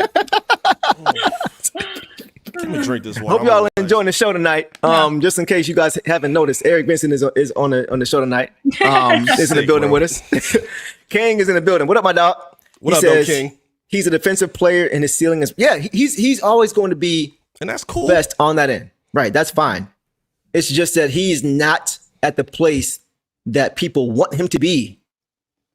Let me drink this one. Hope y'all enjoying the show tonight. Just in case you guys haven't noticed, Eric Vincent is on the show tonight. Is in the building with us. King is in the building. What up, my dog? What up, though, King? He's a defensive player, and his ceiling is he's always going to be, and that's cool, best on that end. Right, that's fine. It's just that he's not at the place that people want him to be.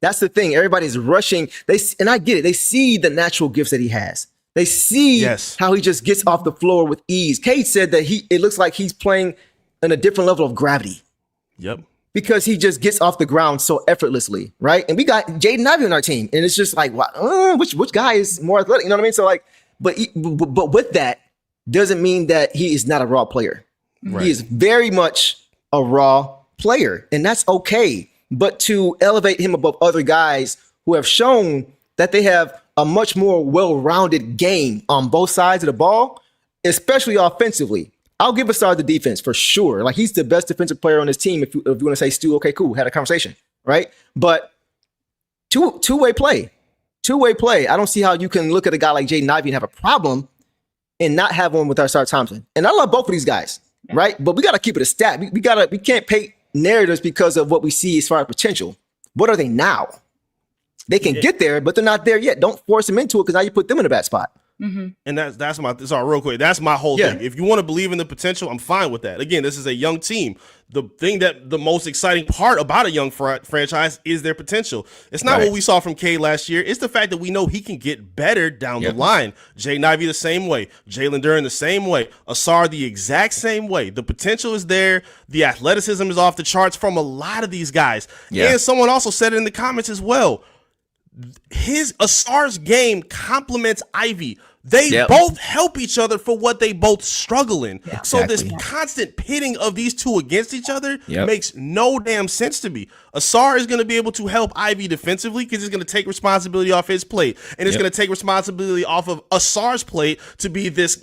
That's the thing. Everybody's rushing. And I get it. They see the natural gifts that he has. They see how he just gets off the floor with ease. Cade said that it looks like he's playing in a different level of gravity. Yep. Because he just gets off the ground so effortlessly, right? And we got Jaden Ivey on our team, and it's just like, which guy is more athletic? You know what I mean? So like, but with that doesn't mean that he is not a raw player. Right. He is very much a raw player, and that's okay. But to elevate him above other guys who have shown that they have a much more well-rounded game on both sides of the ball, especially offensively. I'll give Ausar the defense for sure. Like, he's the best defensive player on his team. If you want to say Stu, okay, cool, had a conversation, right? But two-way play. I don't see how you can look at a guy like Jaden Ivey and have a problem and not have one with Ausar Thompson. And I love both of these guys, right? But we got to keep it a stat. We can't paint narratives because of what we see as far as potential. What are they now? They can get there, but they're not there yet. Don't force them into it, because now you put them in a bad spot. Mm-hmm. And that's my real quick. That's my whole thing. If you want to believe in the potential, I'm fine with that. Again, this is a young team. The thing that the most exciting part about a young franchise is their potential. It's not what we saw from Cade last year. It's the fact that we know he can get better down the line. Jaden Ivey the same way. Jalen Duren the same way. Ausar the exact same way. The potential is there. The athleticism is off the charts from a lot of these guys. And someone also said it in the comments as well. Ausar's game complements Ivey. They both help each other for what they both struggle in. So this constant pitting of these two against each other makes no damn sense to me. Ausar is going to be able to help Ivey defensively because he's going to take responsibility off his plate, and it's going to take responsibility off of Ausar's plate to be this,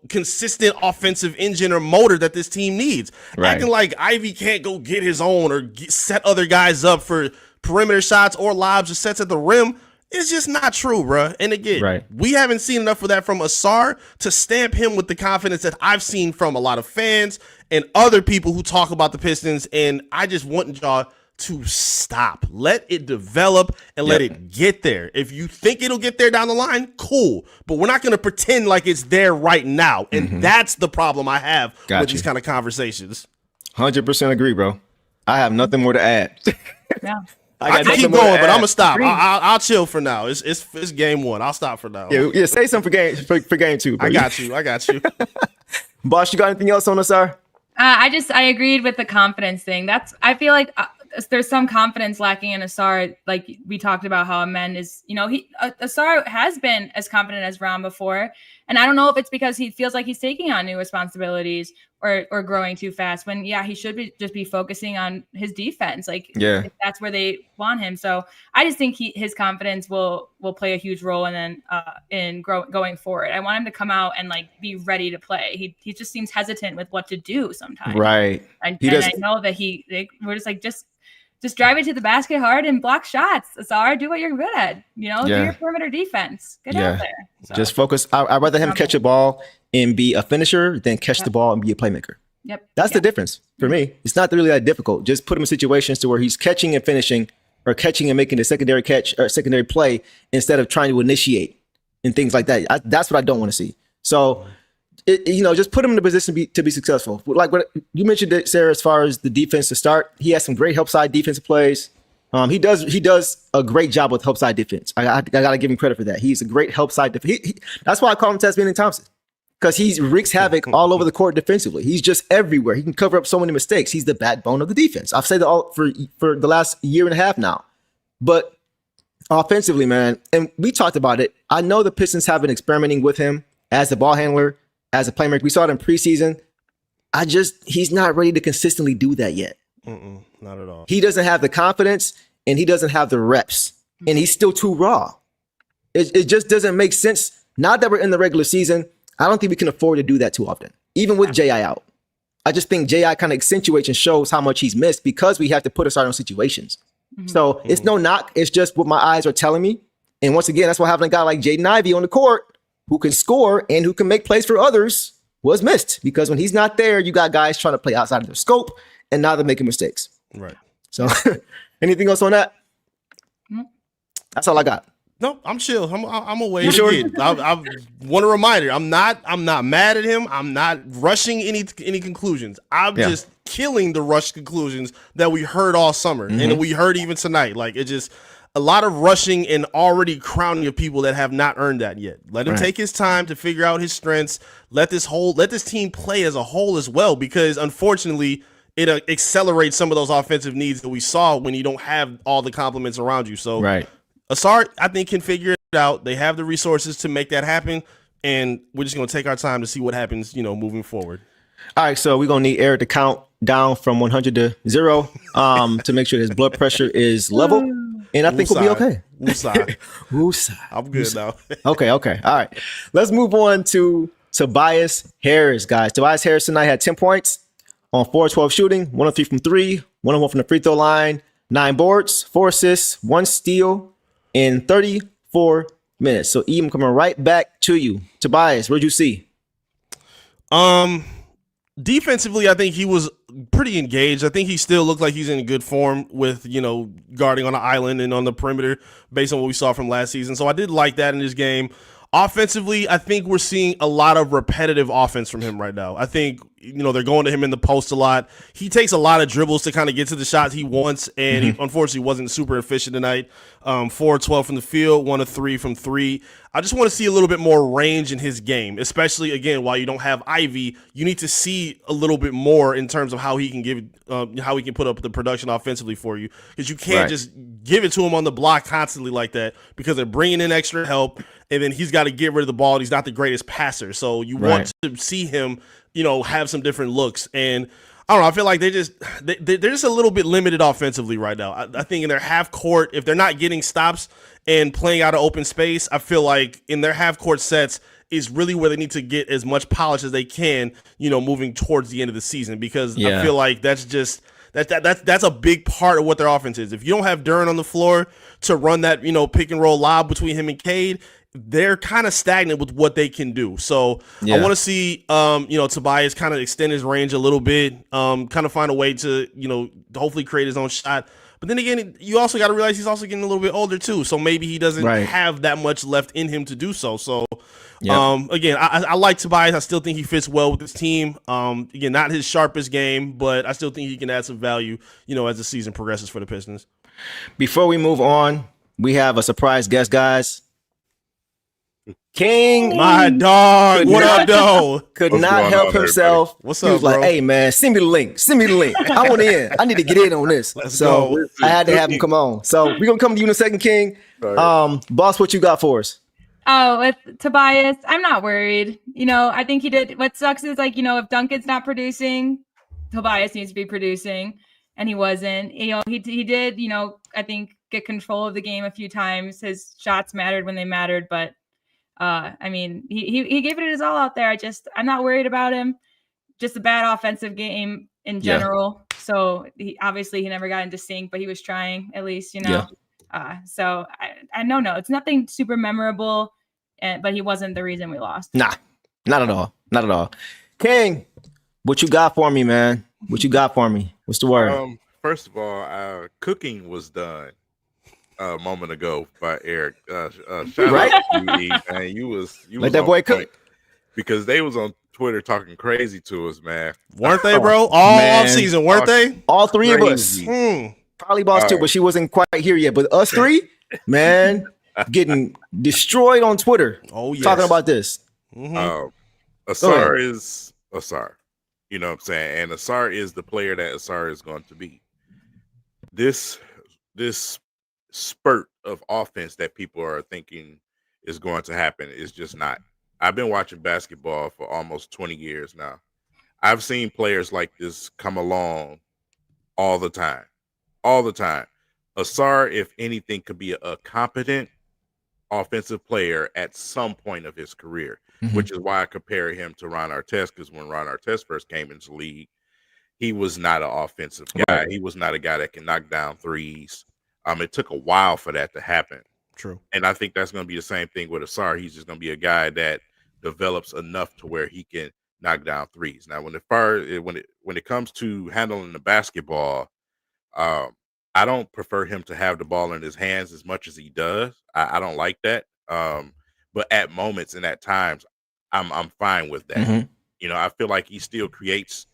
consistent offensive engine or motor that this team needs. Acting like Ivey can't go get his own or set other guys up for perimeter shots or lobs or sets at the rim, it's just not true, bro. And again, we haven't seen enough of that from Ausar to stamp him with the confidence that I've seen from a lot of fans and other people who talk about the Pistons. And I just want y'all to stop. Let it develop and let it get there. If you think it'll get there down the line, cool. But we're not going to pretend like it's there right now. And that's the problem I have with these kind of conversations. 100% agree, bro. I have nothing more to add. I can keep going, but I'm gonna stop. I'll chill for now. It's game one. I'll stop for now. Yeah. Say something for game two. Bro. I got you. Boss, you got anything else on Ausar? I agreed with the confidence thing. I feel like there's some confidence lacking in Ausar. Like we talked about how Amen is, Ausar has been as confident as Ron before. And I don't know if it's because he feels like he's taking on new responsibilities or growing too fast when, he should just be focusing on his defense. Like if that's where they want him. So I just think his confidence will play a huge role in going forward. I want him to come out and like be ready to play. He just seems hesitant with what to do sometimes. Right. I know that we're just like, just drive it to the basket hard and block shots. Ausar, do what you're good at. Do your perimeter defense. Get out there. So, just focus. I'd rather him catch a ball and be a finisher than catch the ball and be a playmaker. Yep. That's the difference for me. It's not really that difficult. Just put him in situations to where he's catching and finishing, or catching and making a secondary catch or secondary play instead of trying to initiate and things like that. That's what I don't want to see. So, just put him in a position to be successful. Like what you mentioned, Sarah, as far as the defense to start, he has some great help side defensive plays. He does a great job with help side defense. I got to give him credit for that. He's a great help side defense. That's why I call him Tasmanian Thompson, because he wreaks havoc all over the court defensively. He's just everywhere. He can cover up so many mistakes. He's the backbone of the defense. I've said that all for the last year and a half now. But offensively, man, and we talked about it, I know the Pistons have been experimenting with him as a ball handler, as a playmaker. We saw it in preseason. He's not ready to consistently do that yet. Not at all. He doesn't have the confidence and he doesn't have the reps, and he's still too raw. It just doesn't make sense. Now that we're in the regular season, I don't think we can afford to do that too often, even with J.I. out. I just think J.I. kind of accentuates and shows how much he's missed because we have to put aside on situations. So it's no knock. It's just what my eyes are telling me. And once again, that's why having a guy like Jaden Ivey on the court who can score and who can make plays for others was missed, because when he's not there, you got guys trying to play outside of their scope, and now they're making mistakes. Right. So anything else on that? That's all I got. No, I'm chill. I'm away. You sure? I want a reminder. I'm not mad at him. I'm not rushing any conclusions. I'm just killing the rush conclusions that we heard all summer and we heard even tonight. Like, it just a lot of rushing and already crowning of people that have not earned that yet. Let him take his time to figure out his strengths. Let this team play as a whole as well, because unfortunately it accelerates some of those offensive needs that we saw when you don't have all the complements around you. So Ausar, I think, can figure it out. They have the resources to make that happen, and we're just going to take our time to see what happens, moving forward. All right, so we're going to need Eric to count down from 100 to 0 to make sure his blood pressure is level, and I think we'll be okay. Woosah. I'm good now. Okay. All right. Let's move on to Tobias Harris, guys. Tobias Harris tonight had 10 points on 4-12 shooting, 1 of 3 from 3, 1 of 1 from the free throw line, 9 boards, 4 assists, 1 steal in 34 minutes. So, I'm coming right back to you. Tobias, what'd you see? Defensively, I think he was pretty engaged. I think he still looked like he's in good form with, guarding on the island and on the perimeter based on what we saw from last season. So I did like that in this game. Offensively, I think we're seeing a lot of repetitive offense from him right now. I think, they're going to him in the post a lot. He takes a lot of dribbles to kind of get to the shots he wants, and he unfortunately wasn't super efficient tonight. 4-12 from the field, 1 of 3 from 3. I just want to see a little bit more range in his game, especially, again, while you don't have Ivey, you need to see a little bit more in terms of how he can put up the production offensively for you, because you can't just give it to him on the block constantly like that, because they're bringing in extra help, and then he's got to get rid of the ball, and he's not the greatest passer. So you want to see him, have some different looks. And I don't know, I feel like they're just a little bit limited offensively right now. I think in their half court, if they're not getting stops and playing out of open space, I feel like in their half court sets is really where they need to get as much polish as they can, moving towards the end of the season, because I feel like that's just that's a big part of what their offense is. If you don't have Duren on the floor to run that, pick and roll lob between him and Cade, they're kind of stagnant with what they can do. So I want to see, Tobias kind of extend his range a little bit, kind of find a way to, hopefully create his own shot. But then again, you also got to realize he's also getting a little bit older too. So maybe he doesn't have that much left in him to do so. So, again, I like Tobias. I still think he fits well with this team. Again, not his sharpest game, but I still think he can add some value, as the season progresses for the Pistons. Before we move on, we have a surprise guest, guys. King, My dog. What up, though? could What's not going help on, himself. What's He up, was like, bro? "Hey man, send me the link. Send me the link. I want in. I need to get in on this." Let's so go. I had to have him come on. So we're gonna come to you in a second, King. Boss, what you got for us? Oh, with Tobias, I'm not worried. I think he did. What sucks is if Duncan's not producing, Tobias needs to be producing, and he wasn't. He did. I think get control of the game a few times. His shots mattered when they mattered, but he gave it his all out there. I'm not worried about him. Just a bad offensive game in general. So he never got into sync, but he was trying at least. So I know it's nothing super memorable, but he wasn't the reason we lost. Nah, not at all. Not at all. King, what you got for me, man? What you got for me? What's the word? First of all, our cooking was done a moment ago by Eric. Shout Right? out to you, E, man. You was Let that on boy point cook. because they was on Twitter talking crazy to us, man. Weren't they, bro? All man. off season, weren't they? All three of us. Crazy. Probably boss too, but she wasn't quite here yet. But us three, man, getting destroyed on Twitter. Oh, yes. Talking about this. Ausar is Ausar. You know what I'm saying? And Ausar is the player that Ausar is going to be. This spurt of offense that people are thinking is going to happen is just not. I've been watching basketball for almost 20 years now. I've seen players like this come along all the time. All the time. Ausar, if anything, could be a competent offensive player at some point of his career, which is why I compare him to Ron Artest, because when Ron Artest first came into the league, he was not an offensive guy. Right. He was not a guy that can knock down threes. It took a while for that to happen. True. And I think that's going to be the same thing with Ausar. He's just going to be a guy that develops enough to where he can knock down threes. Now, when it comes to handling the basketball, I don't prefer him to have the ball in his hands as much as he does. I don't like that. But at moments and at times, I'm fine with that. I feel like he still creates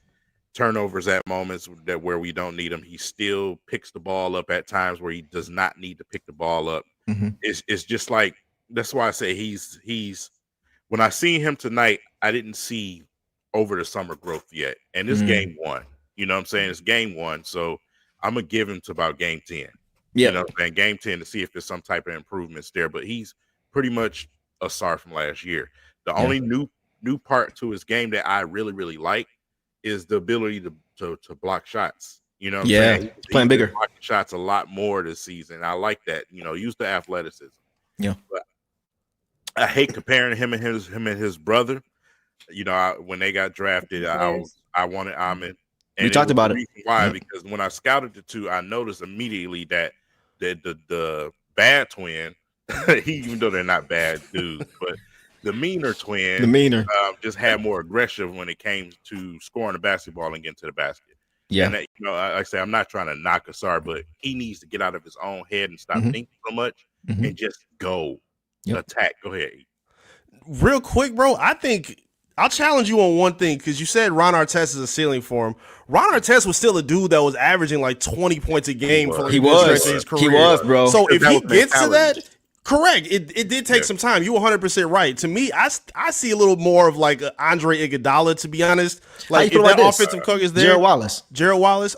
turnovers at moments where we don't need him. He still picks the ball up at times where he does not need to pick the ball up. It's just like, that's why I say he's when I seen him tonight, I didn't see over the summer growth yet. And it's game one. You know what I'm saying? It's game one. So I'm going to give him to about game 10. Yeah. You know what I'm saying? Game 10 to see if there's some type of improvements there. But he's pretty much Ausar from last year. The only new part to his game that I really, really like is the ability to block shots. You know what I'm saying? He's playing bigger. Blocking shots a lot more this season. I like that. Use the athleticism. Yeah. But I hate comparing him and his brother. When they got drafted, I wanted Ahmed. And we talked about it. Why? Because when I scouted the two, I noticed immediately that the bad twin, even though they're not bad dudes, but the meaner twin, just had more aggression when it came to scoring the basketball and getting to the basket. Yeah. And that, like I say, I'm not trying to knock Ausar, but he needs to get out of his own head and stop thinking so much and just go attack. Go ahead. Real quick, bro, I think I'll challenge you on one thing, because you said Ron Artest is a ceiling for him. Ron Artest was still a dude that was averaging like 20 points a game for like he a good was. stretch of his career. He was, bro. So if That he was gets to mentality. that, correct. It did take some time. You 100% right. To me, I see a little more of like Andre Iguodala, to be honest. Like if that offensive cook is there. Gerald Wallace.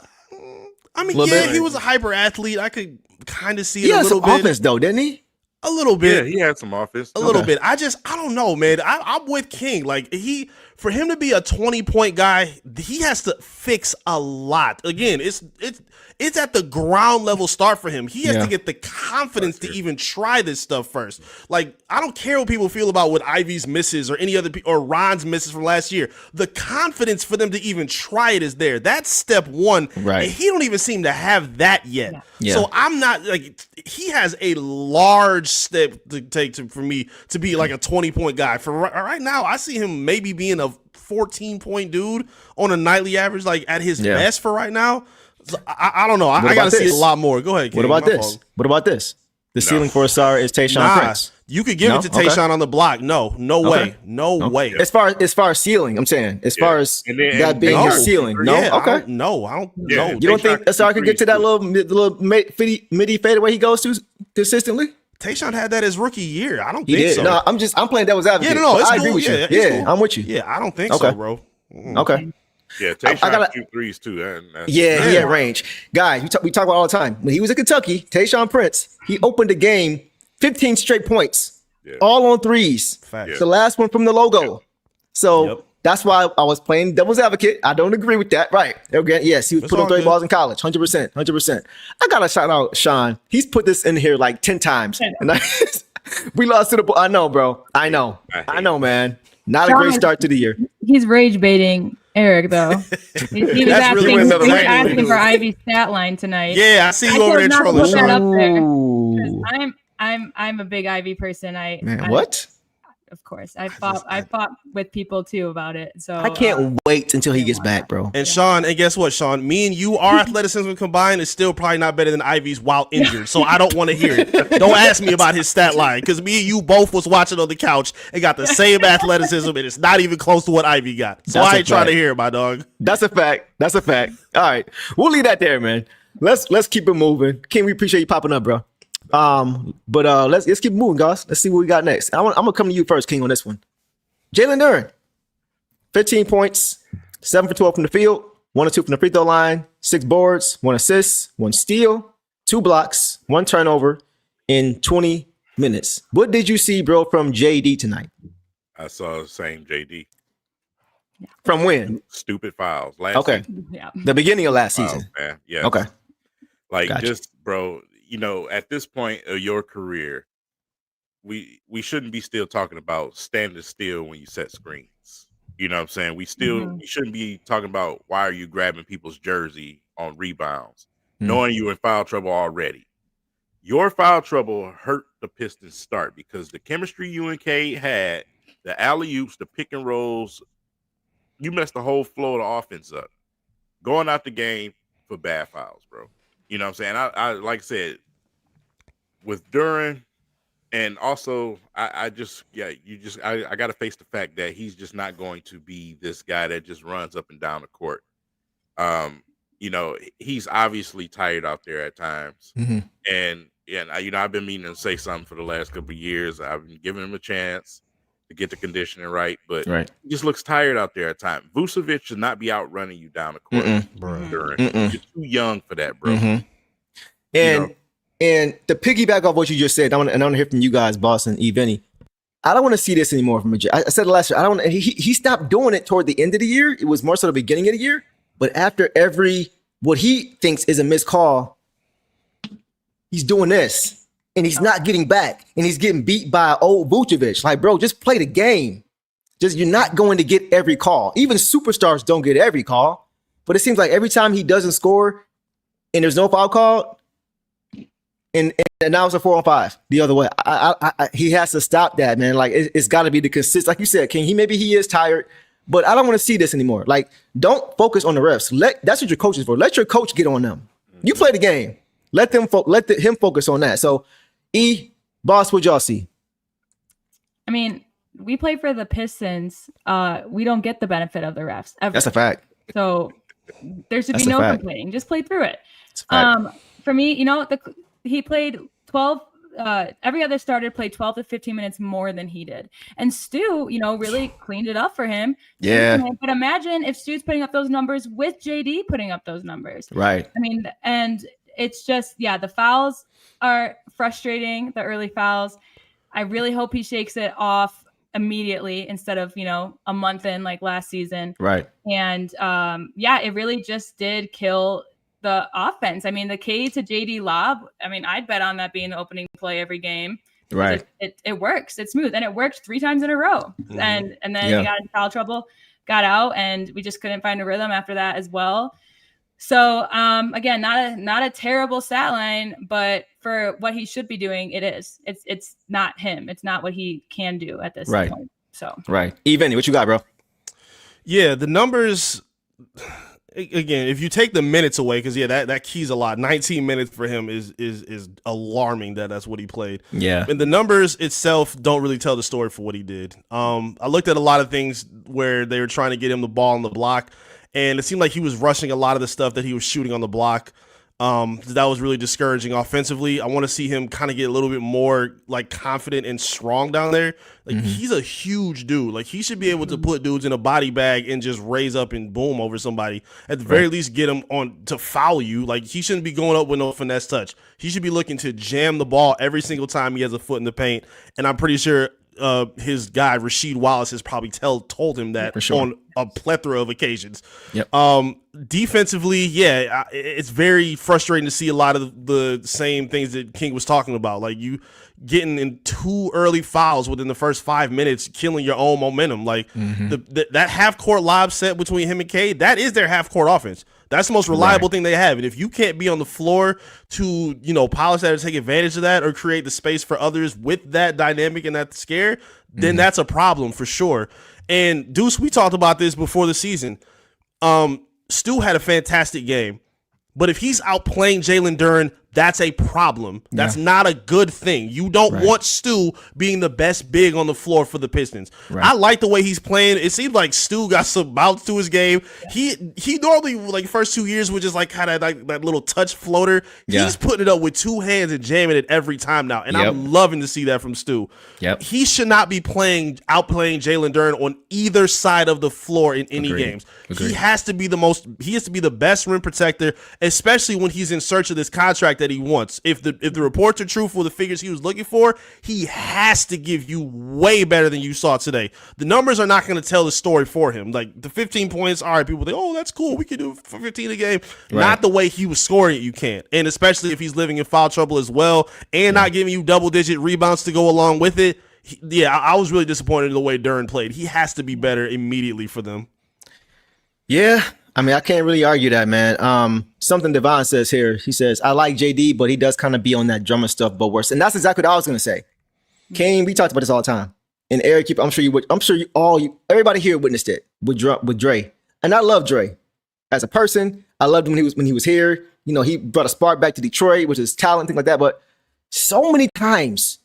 I mean, he was a hyper athlete. I could kind of see it a little bit. He had some offense though, didn't he? A little bit. Yeah, he had some offense. A little bit. I don't know, man. I'm with King. Like for him to be a 20-point guy, he has to fix a lot. Again, it's at the ground level start for him. He has to get the confidence to even try this stuff first. Like, I don't care what people feel about what Ivey's misses or any other or Ron's misses from last year. The confidence for them to even try it is there. That's step one. Right. And he don't even seem to have that yet. Yeah. So I'm not like, he has a large step to take for me to be like a 20-point guy. For right now, I see him maybe being a 14-point dude on a nightly average, like at his best for right now. So I don't know. I got to see it a lot more. Go ahead, King. What about this? What about this? The ceiling for Ausar is Tayshaun Prince. You could give it to Tayshaun on the block. No way. No way. As far as ceiling, I'm saying, as far as that being his ceiling. No, I okay. don't know. You don't think Ausar could get to that little midi fadeaway he goes to consistently? Tayshaun had that his rookie year. I don't He think did. so. No, I'm playing devil's advocate. Yeah, no, But it's I cool. agree with you. Yeah, it's Yeah, cool. I'm with you. Yeah, I don't think Okay. so, bro. Okay. Yeah, Tayshaun I gotta- shoot threes too. Yeah, he had range. Guys, we talk about all the time. When he was in Kentucky, Tayshaun Prince, he opened the game 15 straight points, all on threes. Facts. The last one from the logo. So Yep. that's why I was playing devil's advocate. I don't agree with that. Right. Again, yes, he was It's put on all 3 good. balls in college, 100%. 100%. I got to shout out Sean. He's put this in here like 10 times. And we lost to the I know, bro. I know, man. Not a great start to the year. He's rage baiting Eric though. He was That's really what another language asking do. for Ivy's stat line tonight. Yeah, I see you over there chose not to trolling. put that Sean. up there. Ooh. 'Cause I'm a big Ivy person. Man, what? Of course, I fought with people too about it. So I can't wait until he gets back, bro. And Sean, and guess what, Sean? Me and you, our athleticism combined is still probably not better than Ivy's while injured. So I don't want to hear it. Don't ask me about his stat line because me and you both was watching on the couch and got the same athleticism, and it's not even close to what Ivy got. So That's I a ain't trying to fact. hear it, my dog. That's a fact. That's a fact. All right, we'll leave that there, man. Let's keep it moving. King, we appreciate you popping up, bro. But let's keep moving, guys. Let's see what we got next. I'm gonna come to you first, King, on this one. Jalen Duren, 15 points, 7 for 12 from the field, 1 or 2 from the free throw line, 6 boards, 1 assist, 1 steal, 2 blocks, 1 turnover in 20 minutes. What did you see, bro, from JD tonight? I saw the same JD. From when? Stupid fouls. Okay. Season, yeah. The beginning of last fouls, season. man. Yeah. Okay. Like Gotcha. just, bro, at this point of your career, we shouldn't be still talking about standing still when you set screens. You know what I'm saying? We shouldn't be talking about why are you grabbing people's jersey on rebounds, knowing you in foul trouble already. Your foul trouble hurt the Pistons start because the chemistry you and Cade had, the alley-oops, the pick and rolls, you messed the whole flow of the offense up. Going out the game for bad fouls, bro. You know what I'm saying? I like I said, with Duren, and also I got to face the fact that he's just not going to be this guy that just runs up and down the court. He's obviously tired out there at times. Mm-hmm. And I've been meaning to say something for the last couple of years. I've been giving him a chance to get the conditioning right, but he just looks tired out there at times. Vucevic should not be out running you down the court. Duren. You're too young for that, bro. Mm-hmm. And to piggyback off what you just said, I want to hear from you guys, Boss and E. Vinny. I don't want to see this anymore from I said it last year. I don't. He stopped doing it toward the end of the year. It was more so the beginning of the year. But after what he thinks is a missed call, he's doing this, and he's not getting back, and he's getting beat by old Vucevic. Like, bro, just play the game. You're not going to get every call. Even superstars don't get every call. But it seems like every time he doesn't score, and there's no foul call. And now it's a 4-on-5 the other way. He has to stop that, man. Like it's got to be the consistent. Like you said, King. He is tired, but I don't want to see this anymore. Like, don't focus on the refs. That's what your coach is for. Let your coach get on them. You play the game. Let him focus on that. So, Boss, what y'all see? I mean, we play for the Pistons. We don't get the benefit of the refs ever. That's a fact. So there should be That's a no fact. complaining. Just play through it. That's a fact. For me, he played 12. Every other starter played 12 to 15 minutes more than he did. And Stu, really cleaned it up for him. Yeah. But imagine if Stu's putting up those numbers with JD putting up those numbers. Right. I mean, and it's just, the fouls are frustrating, the early fouls. I really hope he shakes it off immediately instead of, a month in like last season. Right. And it really just did kill the offense. I mean, the Cade to JD lob, I'd bet on that being the opening play every game. Right. It works. It's smooth. And it worked 3 times in a row. Mm-hmm. And then he got in foul trouble, got out, and we just couldn't find a rhythm after that as well. So again, not a terrible stat line, but for what he should be doing, it is. It's not him. It's not what he can do at this point. So Even, what you got, bro? Yeah, the numbers. Again, if you take the minutes away, because that keys a lot. 19 minutes for him is alarming. That's what he played. Yeah, and the numbers itself don't really tell the story for what he did. I looked at a lot of things where they were trying to get him the ball on the block, and it seemed like he was rushing a lot of the stuff that he was shooting on the block. That was really discouraging offensively. I want to see him kind of get a little bit more like confident and strong down there. Like he's a huge dude. Like he should be able to put dudes in a body bag and just raise up and boom over somebody. At the very least, get him on to foul you. Like he shouldn't be going up with no finesse touch. He should be looking to jam the ball every single time he has a foot in the paint. And I'm pretty sure his guy Rasheed Wallace has probably told him that on a plethora of occasions. Yep. Defensively, yeah, it's very frustrating to see a lot of the same things that King was talking about. Like you getting in 2 early fouls within the first 5 minutes, killing your own momentum. Like that half court lob set between him and Cade, that is their half court offense. That's the most reliable thing they have. And if you can't be on the floor to, polish that or take advantage of that or create the space for others with that dynamic and that scare, then that's a problem for sure. And Deuce, we talked about this before the season. Stu had a fantastic game, but if he's outplaying Jalen Duren, that's a problem. That's not a good thing. You don't want Stu being the best big on the floor for the Pistons. I like the way he's playing. It seems like Stu got some bounce to his game. He normally, like, first 2 years was just like kind of like that little touch floater. He's putting it up with 2 hands and jamming it every time now. And I'm loving to see that from Stu. He should not be outplaying Jalen Duren on either side of the floor in any games. He has to be the best rim protector, especially when he's in search of this contract that he wants. If the reports are truthful, the figures he was looking for, he has to give you way better than you saw today. The numbers are not going to tell the story for him. Like the 15 points, all right, people think, oh, that's cool, we can do 15 a game. Not the way he was scoring it, you can't. And especially if he's living in foul trouble as well and not giving you double-digit rebounds to go along with it. I was really disappointed in the way Duren played. He has to be better immediately for them. Yeah, I mean, I can't really argue that, man. Something Devon says here. He says, I like JD, but he does kind of be on that drummer stuff, but worse. And that's exactly what I was going to say. Kane, we talked about this all the time. And Eric, I'm sure everybody here witnessed it with Dre. And I love Dre as a person. I loved him when he was here. He brought a spark back to Detroit with his talent, things like that. But so many times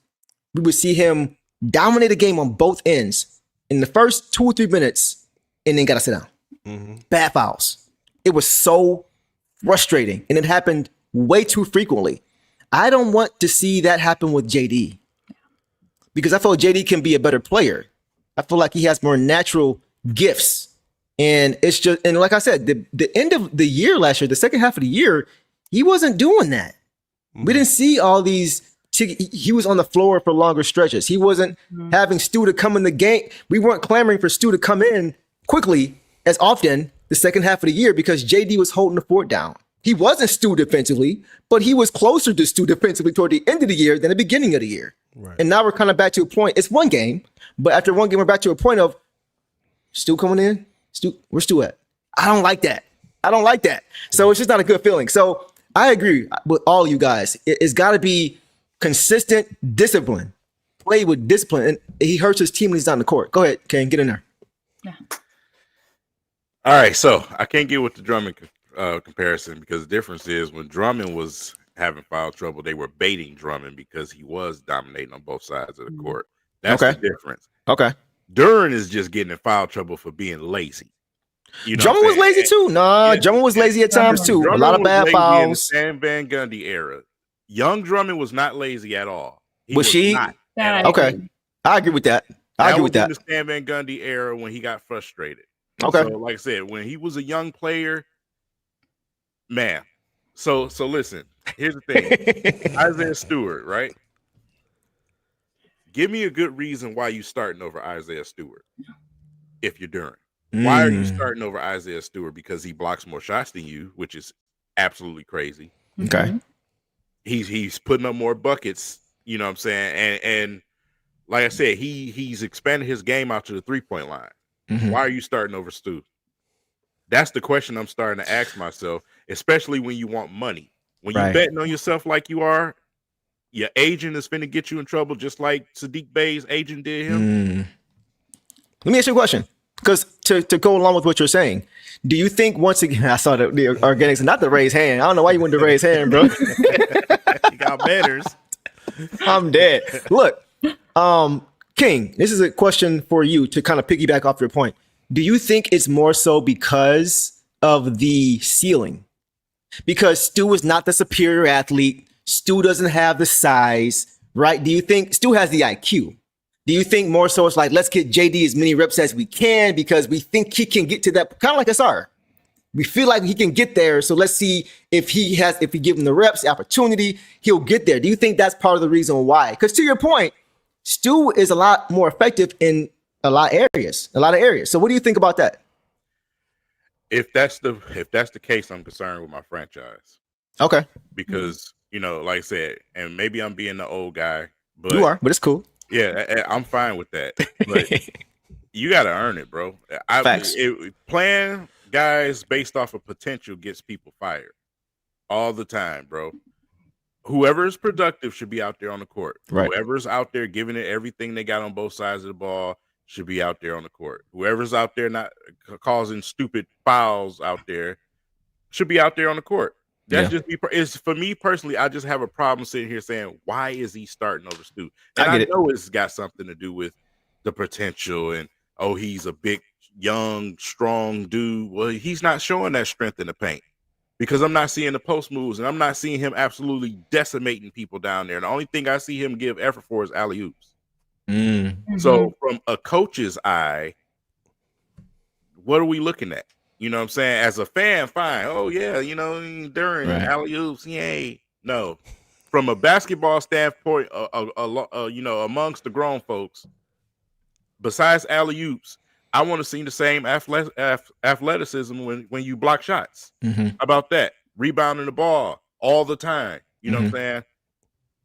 we would see him dominate a game on both ends in the first 2 or 3 minutes and then got to sit down. Bad fouls. It was so frustrating, and it happened way too frequently. I don't want to see that happen with JD because I feel JD can be a better player. I feel like he has more natural gifts, and it's just, and like I said, the end of the year last year, the second half of the year, he wasn't doing that. We didn't see all these. He was on the floor for longer stretches. He wasn't having Stu to come in the game. We weren't clamoring for Stu to come in quickly as often the second half of the year because JD was holding the fort down. He wasn't Stu defensively, but he was closer to Stu defensively toward the end of the year than the beginning of the year. And now we're kind of back to a point. It's one game, but after one game, we're back to a point of Stu coming in. Where's Stu at? I don't like that. So it's just not a good feeling. So I agree with all you guys. It's got to be consistent discipline. Play with discipline. And he hurts his team when he's down the court. Go ahead, Ken, get in there. Yeah. All right, so I can't get with the Drummond comparison because the difference is when Drummond was having foul trouble, they were baiting Drummond because he was dominating on both sides of the court. That's the difference. Okay. Duren is just getting in foul trouble for being lazy. Drummond was lazy too. Drummond was lazy at times too. Drummond a lot of bad fouls. In the Stan Van Gundy era. Young Drummond was not lazy at all. Was she? Not okay. I agree with that. I agree with that. In the Stan Van Gundy era when he got frustrated. Okay. So, like I said, when he was a young player, man. So listen, here's the thing. Isaiah Stewart, right? Give me a good reason why you starting over Isaiah Stewart if you're Duren. Why are you starting over Isaiah Stewart? Because he blocks more shots than you, which is absolutely crazy. Okay. He's putting up more buckets, you know what I'm saying? And like I said, he's expanded his game out to the 3-point line. Why are you starting over Stu? That's the question I'm starting to ask myself, especially when you want money. When you're betting on yourself like you are, your agent is finna get you in trouble just like Sadiq Bey's agent did him. Let me ask you a question. Because to go along with what you're saying, do you think once again, I saw the organics, not to raise hand. I don't know why you wanted to raise hand, bro. You got manners. I'm dead. Look, King, this is a question for you to kind of piggyback off your point. Do you think it's more so because of the ceiling? because Stu is not the superior athlete. Stu doesn't have the size, right? Do you think Stu has the IQ? Do you think more so it's like, let's get JD as many reps as we can because we think he can get to that, kind of like Ausar. We feel like he can get there. So let's see if we give him the reps, the opportunity, he'll get there. Do you think that's part of the reason why? Because to your point, Stu is a lot more effective in a lot of areas. So what do you think about that? If that's the case, I'm concerned with my franchise. Okay. Because, like I said, and maybe I'm being the old guy, but you are, but it's cool. Yeah, I'm fine with that. But you got to earn it, bro. Facts. Playing guys based off of potential gets people fired all the time, bro. Whoever is productive should be out there on the court. Right. Whoever's out there giving it everything they got on both sides of the ball should be out there on the court. Whoever's out there not causing stupid fouls out there should be out there on the court. That's just me. It's for me personally. I just have a problem sitting here saying, why is he starting over Stu? And I know it's got something to do with the potential and he's a big, young, strong dude. Well, he's not showing that strength in the paint because I'm not seeing the post moves and I'm not seeing him absolutely decimating people down there. The only thing I see him give effort for is alley oops. Mm-hmm. So from a coach's eye, what are we looking at? You know what I'm saying? As a fan, fine. Oh, yeah, Duren, alley-oops, yay. No. From a basketball standpoint, amongst the grown folks, besides alley-oops, I want to see the same athleticism when you block shots. Mm-hmm. How about that? Rebounding the ball all the time. You know what I'm saying?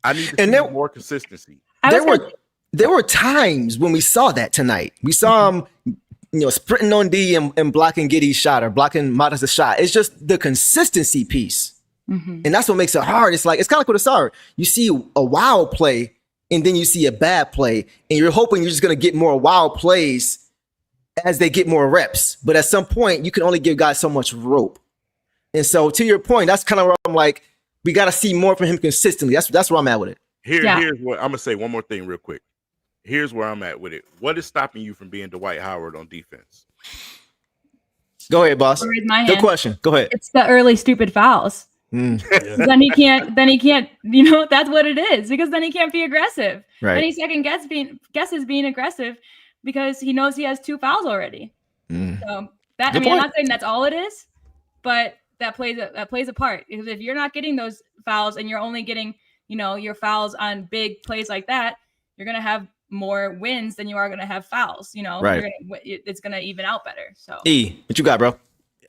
I need to see more consistency. There were times when we saw that tonight. We saw him sprinting on D and blocking Giddy's shot or blocking Matas' shot. It's just the consistency piece. Mm-hmm. And that's what makes it hard. It's kind of like with Ausar. You see a wild play and then you see a bad play and you're hoping you're just going to get more wild plays as they get more reps. But at some point, you can only give guys so much rope. And so to your point, that's kind of where I'm like, we got to see more from him consistently. That's where I'm at with it. Here's what I'm going to say one more thing real quick. Here's where I'm at with it. What is stopping you from being Dwight Howard on defense? Go ahead, boss. Good question. Go ahead. It's the early stupid fouls. Yeah. Then he can't, that's what it is, because then he can't be aggressive. Right. Then he second guesses being aggressive because he knows he has 2 fouls already. Mm. So that, Good I'm point. not saying that's all it is, but that plays a part, because if you're not getting those fouls and you're only getting, your fouls on big plays like that, you're going to have more wins than you are going to have fouls. Right. It's going to even out better. So what you got, bro?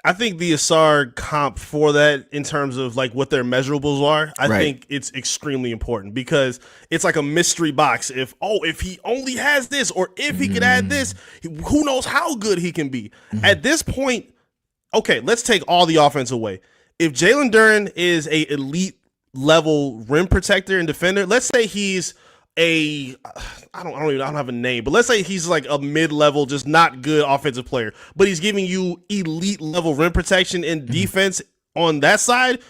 I think the Ausar comp for that, in terms of like what their measurables are, I think it's extremely important, because it's like a mystery box. If he only has this, or if he could add this, who knows how good he can be. Mm-hmm. At this point, okay, let's take all the offense away. If Jalen Duren is a elite level rim protector and defender, let's say he's I don't have a name, but let's say he's like a mid-level, just not good offensive player, but he's giving you elite level rim protection and defense on that side.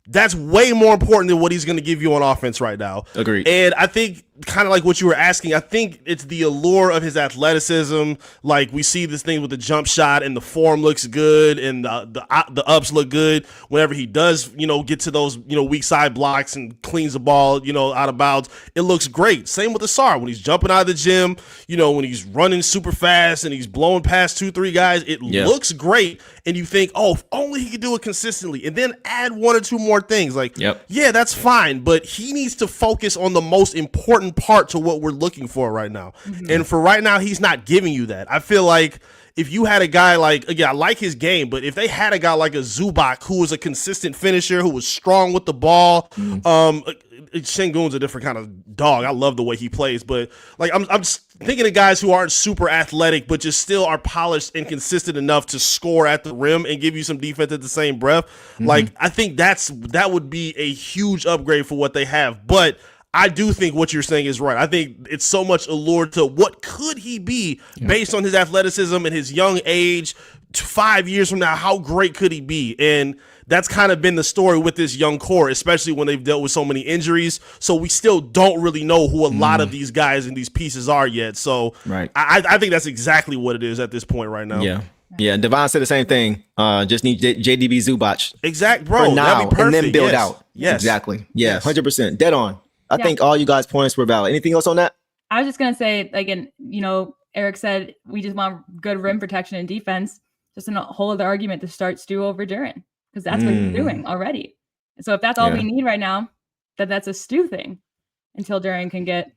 That's way more important than what he's going to give you on offense right now. Agreed. And I think, kind of like what you were asking, I think it's the allure of his athleticism. Like, we see this thing with the jump shot, and the form looks good, and the ups look good whenever he does, get to those, weak side blocks and cleans the ball, out of bounds. It looks great. Same with Ausar when he's jumping out of the gym, when he's running super fast and he's blowing past 2-3 guys. It looks great, and you think, if only he could do it consistently, and then add 1 or 2 more things. Like, yeah, that's fine, but he needs to focus on the most important part to what we're looking for right now. Mm-hmm. And for right now, he's not giving you that. I feel like if you had a guy like, again, I like his game, but if they had a guy like a Zubac who was a consistent finisher, who was strong with the ball, Sengun's a different kind of dog. I love the way he plays, but like I'm thinking of guys who aren't super athletic, but just still are polished and consistent enough to score at the rim and give you some defense at the same breath. Mm-hmm. Like, I think that would be a huge upgrade for what they have. But I do think what you're saying is right. I think it's so much allure to what could he be based on his athleticism and his young age. 5 years from now, how great could he be? And that's kind of been the story with this young core, especially when they've dealt with so many injuries. So we still don't really know who a lot of these guys and these pieces are yet. So I think that's exactly what it is at this point right now. Yeah. Yeah, Devon said the same thing. Just need JDB Zubac. Exact, bro. For now, that'd be perfect. and then build yes. out. Yes. Exactly. Yeah, Yes. 100%. Dead on. I Yeah. think all you guys' points were valid. Anything else on that? I was just gonna say, like, Eric said we just want good rim protection and defense. Just a whole other argument to start Stu over Duren, because that's what he's doing already. So if that's all we need right now, that's a Stu thing until Duren can get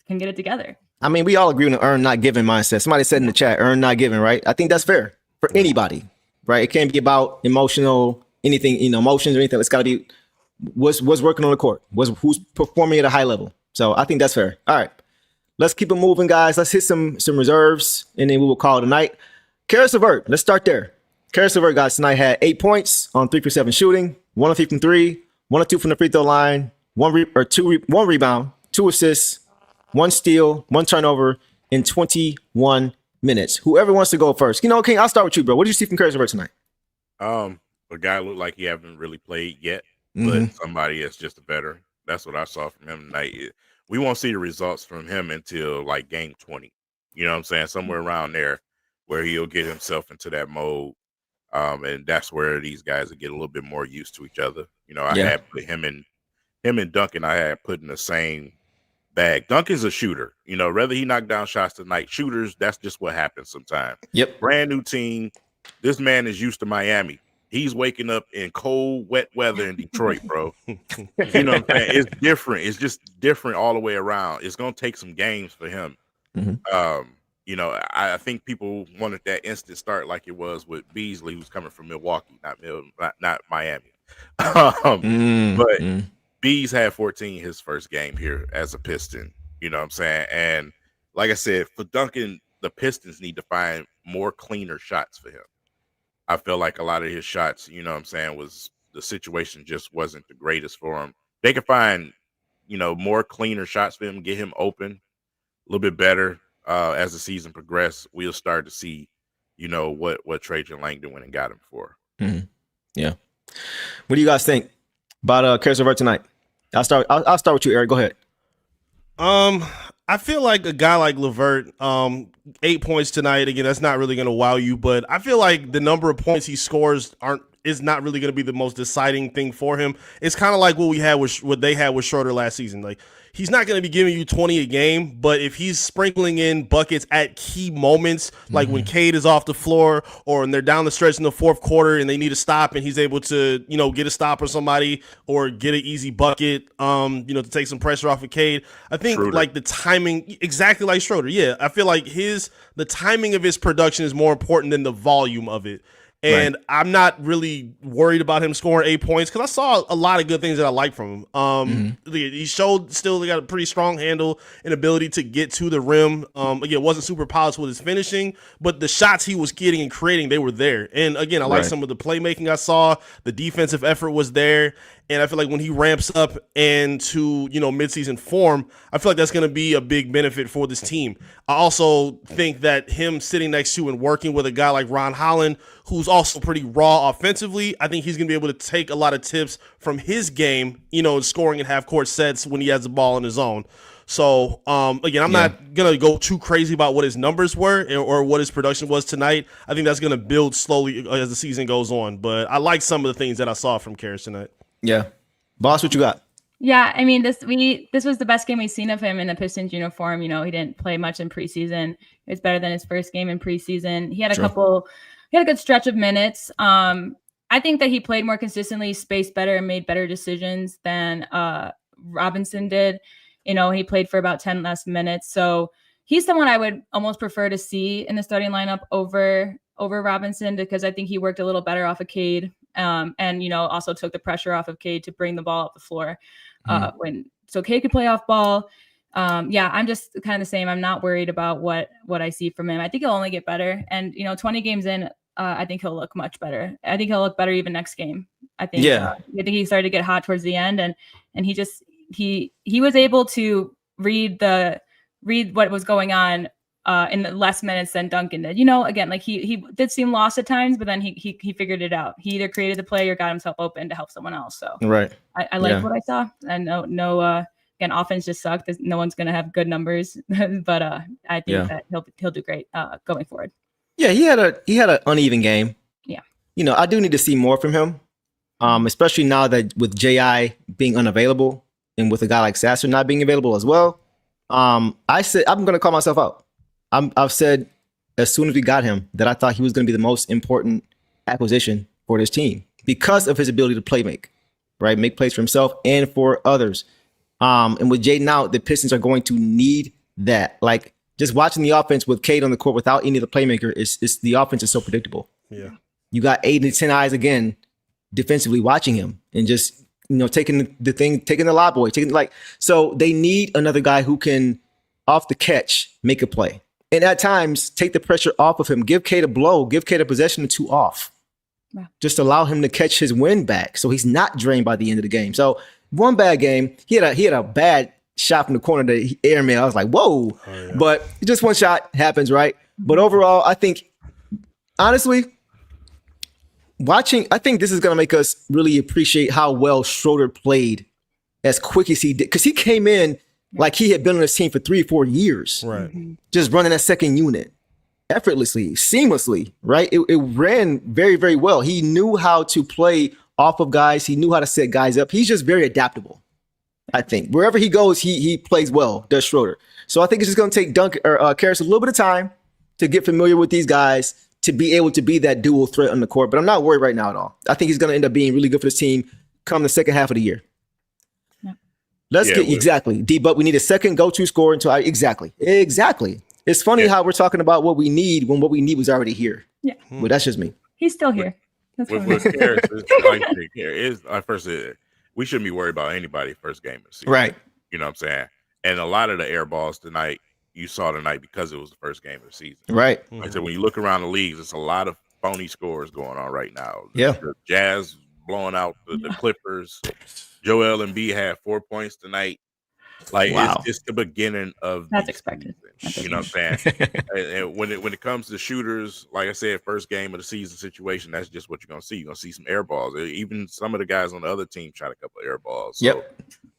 it together. I mean, we all agree on the earn not given mindset. Somebody said in the chat, earn not given, right? I think that's fair for anybody, right? It can't be about emotional, anything, emotions or anything. It's got to be what's working on the court, who's performing at a high level. So I think that's fair. All right, let's keep it moving, guys. Let's hit some reserves, and then we will call it a night. Caris LeVert, let's start there. Caris LeVert, guys, tonight had 8 points on 3 for 7 shooting, 1 of 3 from 3, 1 of 2 from the free throw line, 1 rebound, 2 assists, 1 steal, 1 turnover in 21 minutes. Whoever wants to go first. King, I'll start with you, bro. What did you see from Caris LeVert tonight? A guy looked like he haven't really played yet, but somebody that's just a veteran. That's what I saw from him tonight. We won't see the results from him until like game 20. You know what I'm saying? Somewhere around there where he'll get himself into that mode. And that's where these guys will get a little bit more used to each other. I had put him and Duncan, I had put in the same bag. Duncan's a shooter. Whether he knocked down shots tonight, shooters, that's just what happens sometimes. Yep. Brand new team. This man is used to Miami. He's waking up in cold, wet weather in Detroit, bro. You know what I'm saying? It's different. It's just different all the way around. It's going to take some games for him. I think people wanted that instant start like it was with Beasley, who's coming from Milwaukee, not Miami. But Bees had 14 his first game here as a Piston. You know what I'm saying? And like I said, for Duncan, the Pistons need to find more cleaner shots for him. I feel like a lot of his shots, was the situation just wasn't the greatest for him. They could find, more cleaner shots for him, get him open a little bit better. As the season progressed, we'll start to see, what Trajan Langdon went and got him for. Yeah. What do you guys think about Caris LeVert tonight? I'll start with you, Eric. Go ahead. I feel like a guy like LeVert, 8 points tonight. Again, that's not really going to wow you, but I feel like the number of points he scores is not really going to be the most deciding thing for him. It's kind of like what they had with Schroeder last season. Like, he's not going to be giving you 20 a game, but if he's sprinkling in buckets at key moments, like when Cade is off the floor or when they're down the stretch in the fourth quarter and they need a stop and he's able to, get a stop or somebody or get an easy bucket, to take some pressure off of Cade. I think Schroeder. Like the timing, exactly like Schroeder. Yeah, I feel like the timing of his production is more important than the volume of it. And I'm not really worried about him scoring 8 points because I saw a lot of good things that I like from him. He showed still got a pretty strong handle and ability to get to the rim. Again, wasn't super polished with his finishing, but the shots he was getting and creating, they were there. And again, I like some of the playmaking I saw. The defensive effort was there. And I feel like when he ramps up into, midseason form, I feel like that's going to be a big benefit for this team. I also think that him sitting next to and working with a guy like Ron Holland, who's also pretty raw offensively, I think he's going to be able to take a lot of tips from his game, scoring in half-court sets when he has the ball in his own. So, again, I'm not going to go too crazy about what his numbers were or what his production was tonight. I think that's going to build slowly as the season goes on. But I like some of the things that I saw from Caris tonight. Yeah. Boss, what you got? Yeah, I mean, this was the best game we've seen of him in the Pistons uniform. He didn't play much in preseason. It was better than his first game in preseason. He had a good stretch of minutes. I think that he played more consistently, spaced better, and made better decisions than Robinson did. He played for about 10 less minutes. So he's someone I would almost prefer to see in the starting lineup over Robinson because I think he worked a little better off of Cade. And also took the pressure off of Cade to bring the ball up the floor so Cade could play off ball. I'm just kind of the same. I'm not worried about what I see from him. I think he'll only get better. And 20 games in, I think he'll look much better. I think he'll look better even next game. I think he started to get hot towards the end, and he was able to read what was going on in less minutes than Duncan did. Again, like he did seem lost at times, but then he figured it out. He either created the play or got himself open to help someone else. So I like what I saw. And no, again, offense just sucked. No one's going to have good numbers, but I think that he'll do great going forward. Yeah, he had an uneven game. Yeah. You know, I do need to see more from him, especially now that with J.I. being unavailable and with a guy like Sasser not being available as well. I said I'm going to call myself out. I've said as soon as we got him that I thought he was going to be the most important acquisition for this team because of his ability to play make, right? Make plays for himself and for others. And with Jaden out, the Pistons are going to need that. Like just watching the offense with Cade on the court without any of the playmaker is the offense is so predictable. Yeah. You got 8 to 10 eyes again defensively watching him and just, you know, taking the lob boy, so they need another guy who can off the catch, make a play. And at times take the pressure off of him, give Cade a blow, give Cade a possession or two off. Wow. Just allow him to catch his wind back so he's not drained by the end of the game. So one bad game, he had a bad shot from the corner that he airmailed. I was like, whoa. Oh, yeah. But just one shot happens, right? But overall, I think, honestly, I think this is going to make us really appreciate how well Schroeder played as quick as he did. Because he came in like he had been on this team for 3 or 4 years. Right. Just running that second unit effortlessly, seamlessly, right? It ran very, very well. He knew how to play off of guys. He knew how to set guys up. He's just very adaptable, I think. Wherever he goes, he plays well, does Schroeder. So I think it's just going to take Duncan or Caris a little bit of time to get familiar with these guys, to be able to be that dual threat on the court. But I'm not worried right now at all. I think he's going to end up being really good for this team come the second half of the year. Yeah. Let's get exactly. D-Buck, we need a second go-to scorer until exactly. It's funny how we're talking about what we need when what we need was already here. Yeah. But that's just me. He's still here. With Caris, we shouldn't be worried about anybody first game of the season. Right. You know what I'm saying? And a lot of the air balls tonight, you saw tonight because it was the first game of the season. Right. Like I said, when you look around the leagues, it's a lot of phony scores going on right now. Yeah. The Jazz blowing out the Clippers. Joel Embiid had 4 points tonight. Like it's just the beginning of that's expected. You know what I'm saying? and when it comes to shooters, like I said, first game of the season situation, that's just what you're gonna see. You're gonna see some air balls. Even some of the guys on the other team tried a couple of air balls. So, like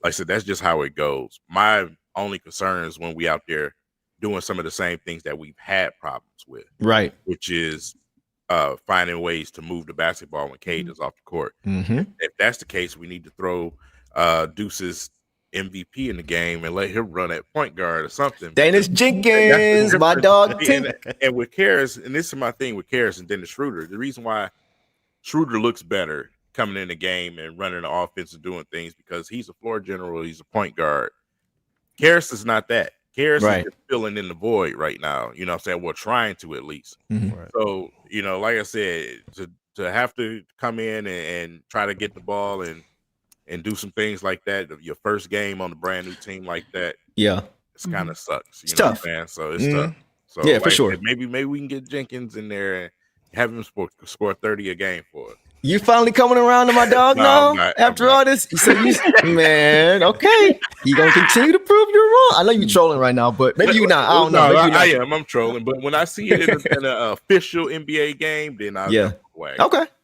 I said, that's just how it goes. My only concern is when we out there doing some of the same things that we've had problems with, right? Which is finding ways to move the basketball when Cade is off the court. Mm-hmm. If that's the case, we need to throw Deuce's MVP in the game and let him run at point guard or something. Daniss Jenkins, my dog. And with Caris, and this is my thing with Caris and Dennis Schroeder, the reason why Schroeder looks better coming in the game and running the offense and doing things because he's a floor general, he's a point guard. Caris is not that. Caris is just filling in the void right now. You know what I'm saying? We're trying to at least. Mm-hmm. Right. So, you know, like I said, to have to come in and try to get the ball and do some things like that, your first game on the brand new team like that, it's kind of sucks. You know tough. What I'm saying? So it's tough. So yeah, for sure. Maybe we can get Jenkins in there and have him score 30 a game for it. You finally coming around to my dog now? After all this, man, okay. You gonna continue to prove you're wrong. I know you're trolling right now, but maybe you're not. I don't know. I am. I'm trolling, but when I see it in an official NBA game, then I'll go away.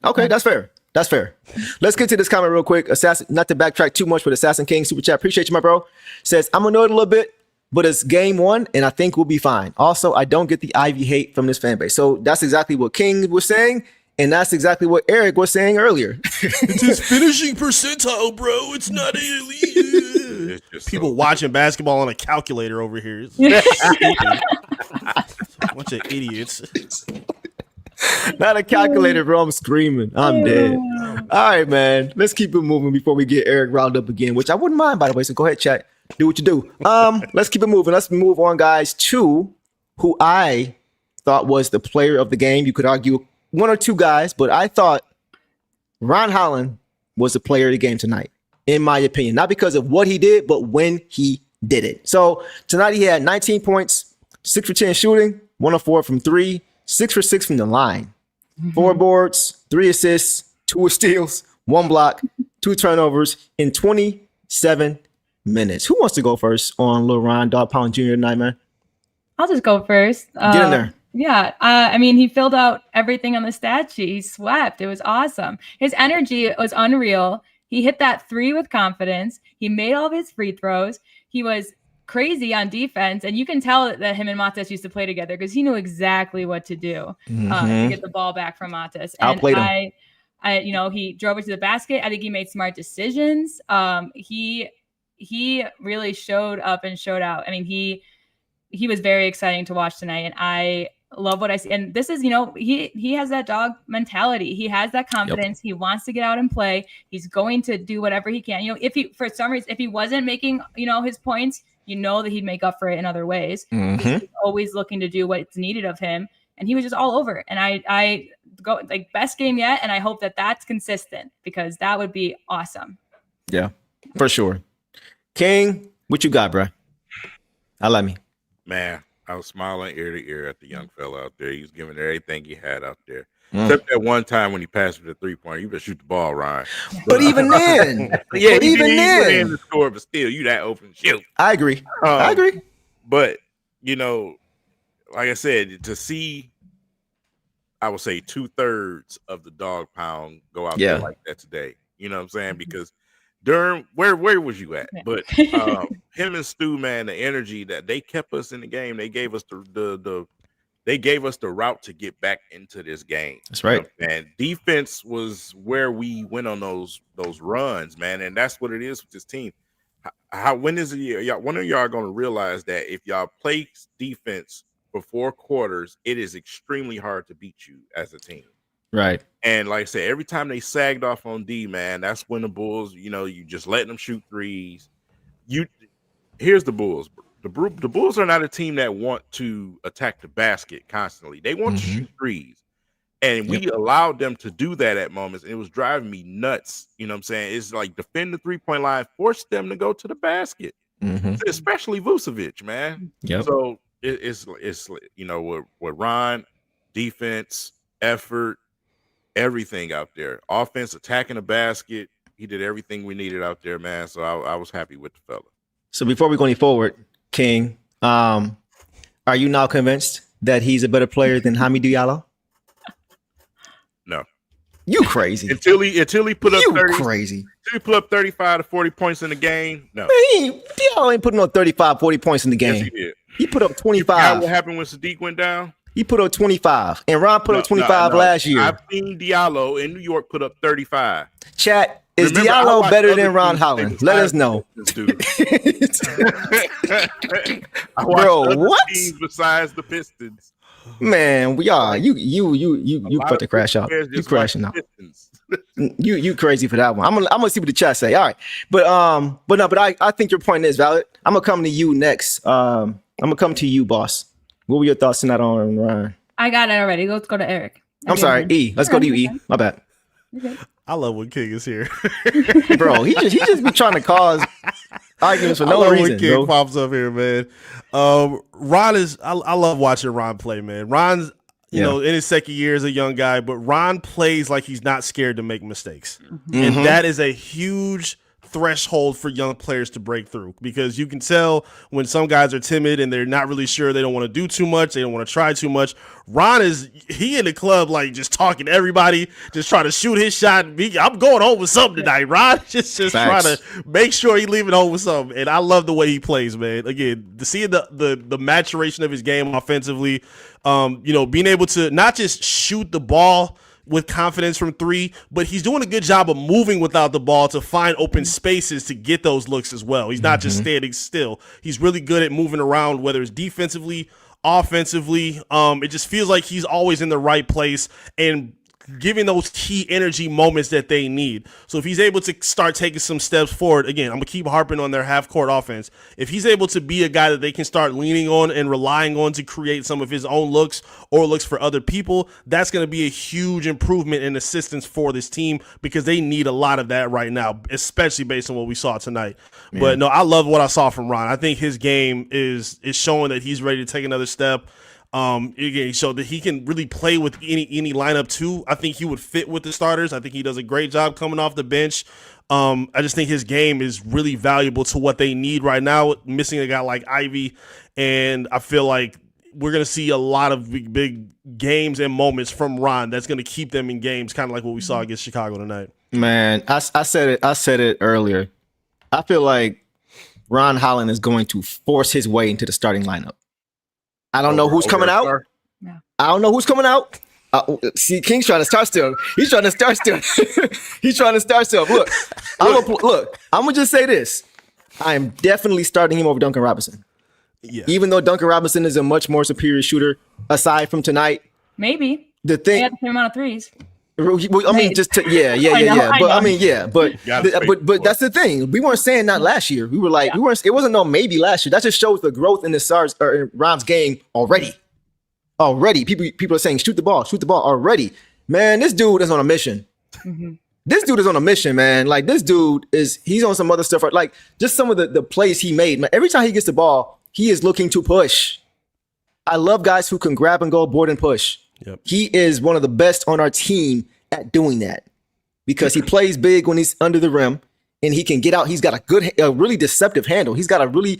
Okay, that's fair. That's fair. Let's get to this comment real quick. Assassin, not to backtrack too much, but Assassin King Super Chat, appreciate you, my bro. Says, I'm annoyed a little bit, but it's game 1, and I think we'll be fine. Also, I don't get the Ivy hate from this fan base. So that's exactly what King was saying, and that's exactly what Eric was saying earlier. It's his finishing percentile, bro. It's not elite. People watching basketball on a calculator over here. Bunch of idiots. Not a calculator, bro. I'm screaming. I'm dead. All right, man. Let's keep it moving before we get Eric riled up again, which I wouldn't mind, by the way. So go ahead, chat. Do what you do. Let's keep it moving. Let's move on, guys, to who I thought was the player of the game. You could argue one or two guys, but I thought Ron Holland was the player of the game tonight, in my opinion. Not because of what he did, but when he did it. So tonight he had 19 points, 6 for 10 shooting, 1 of 4 from 3, 6 for 6 from the line, 4 boards, 3 assists, 2 steals, 1 block, 2 turnovers in 27 minutes. Who wants to go first on Lil Ron Dog Pound Jr. tonight, man? I'll just go first. Get in there. Yeah. I mean, he filled out everything on the stat sheet. He swept. It was awesome. His energy was unreal. He hit that 3 with confidence. He made all of his free throws. He was crazy on defense, and you can tell that him and Matas used to play together because he knew exactly what to do to get the ball back from Matas. And Outplayed him. he drove it to the basket. I think he made smart decisions. He really showed up and showed out. I mean, he was very exciting to watch tonight, and I love what I see. And this is, he has that dog mentality. He has that confidence. He wants to get out and play. He's going to do whatever he can. If he, for some reason, if he wasn't making, his points, that he'd make up for it in other ways. He's always looking to do what's needed of him. And he was just all over it. And I go like best game yet. And I hope that that's consistent because that would be awesome. Yeah, for sure. King, what you got, bro? I love me. Man, I was smiling ear to ear at the young fella out there. He was giving everything he had out there. Except that one time when he passed for the 3-pointer, you better shoot the ball, Ryan. But even then, yeah, but even then, the score, but still, you that open shoot. I agree. I agree. But like I said, to see, I would say 2/3 of the dog pound go out there like that today. You know what I'm saying? Because Duren, where was you at? But him and Stu, man, the energy that they kept us in the game, they gave us they gave us the route to get back into this game. That's right. And defense was where we went on those runs, man. And that's what it is with this team. When is it? When are y'all going to realize that if y'all play defense for 4 quarters, it is extremely hard to beat you as a team. Right. And like I said, every time they sagged off on D, man, that's when the Bulls, you just letting them shoot threes. Here's the Bulls. The Bulls are not a team that want to attack the basket constantly. They want to shoot threes. And we allowed them to do that at moments. And it was driving me nuts. You know what I'm saying? It's like defend the 3-point line, force them to go to the basket. Especially Vucevic, man. Yep. So it's with Ron, defense, effort, everything out there. Offense, attacking the basket. He did everything we needed out there, man. So I was happy with the fella. So before we go any forward, King, are you now convinced that he's a better player than Hamidou Diallo? No. You crazy. Until he put up 30. Crazy. Until he put up 35 to 40 points in the game. No. Man, Diallo ain't putting up 35, 40 points in the game. Yes, he did. He put up 25. You forgot what happened when Sadiq went down? He put up 25. And Ron put up 25 last year. I've seen Diallo in New York put up 35. Chat, is Diallo better than Ron Holland? Let us know. Bro, what? Besides the Pistons. Man, we are. You put the crash out. You crashing out. You crazy for that one. I'm gonna see what the chat say. All right. But I think your point is valid. I'm gonna come to you next. I'm gonna come to you, boss. What were your thoughts tonight on Ryan? I got it already. Let's go to Eric. I'm sorry, E. Let's go to you, E. My bad. Okay. I love when King is here. Bro, he just be trying to cause arguments for no reason. When King pops up here, man. Ron is I love watching Ron play, man. Ron's in his second year as a young guy, but Ron plays like he's not scared to make mistakes. And that is a huge threshold for young players to break through, because you can tell when some guys are timid and they're not really sure, they don't want to do too much, they don't want to try too much. Ron he in the club like just talking to everybody, just trying to shoot his shot. I'm going home with something tonight. Ron just trying to make sure he leaving home with something. And I love the way he plays, man. Again, to see the maturation of his game offensively, being able to not just shoot the ball with confidence from 3, but he's doing a good job of moving without the ball to find open spaces to get those looks as well. He's not just standing still. He's really good at moving around, whether it's defensively, offensively. It just feels like he's always in the right place and giving those key energy moments that they need. So if he's able to start taking some steps forward, again, I'm going to keep harping on their half-court offense. If he's able to be a guy that they can start leaning on and relying on to create some of his own looks or looks for other people, that's going to be a huge improvement in assistance for this team, because they need a lot of that right now, especially based on what we saw tonight. Yeah. But no, I love what I saw from Ron. I think his game is showing that he's ready to take another step. Again, so that he can really play with any lineup too. I think he would fit with the starters. I think he does a great job coming off the bench. I just think his game is really valuable to what they need right now, missing a guy like Ivey. And I feel like we're going to see a lot of big games and moments from Ron that's going to keep them in games, kind of like what we saw against Chicago tonight. Man, I said it earlier. I feel like Ron Holland is going to force his way into the starting lineup. I don't know who's coming out. Yeah. I don't know who's coming out. See, King's trying to start still. He's trying to start still. He's trying to start still. Look, I'm gonna just say this. I am definitely starting him over Duncan Robinson. Yeah. Even though Duncan Robinson is a much more superior shooter, aside from tonight. Maybe. The They thing, had the same amount of threes. I mean, just to, yeah. I But know. I mean, yeah. But that's the thing. We weren't saying that last year. We were like, It wasn't no maybe last year. That just shows the growth in the SARS or in Rom's game already. Already, people are saying shoot the ball already. Man, this dude is on a mission. Mm-hmm. This dude is on a mission, man. Like this dude he's on some other stuff. Like just some of the plays he made. Man, every time he gets the ball, he is looking to push. I love guys who can grab and go, board and push. Yep. He is one of the best on our team at doing that because he plays big when he's under the rim and he can get out. He's got a really deceptive handle. He's got a really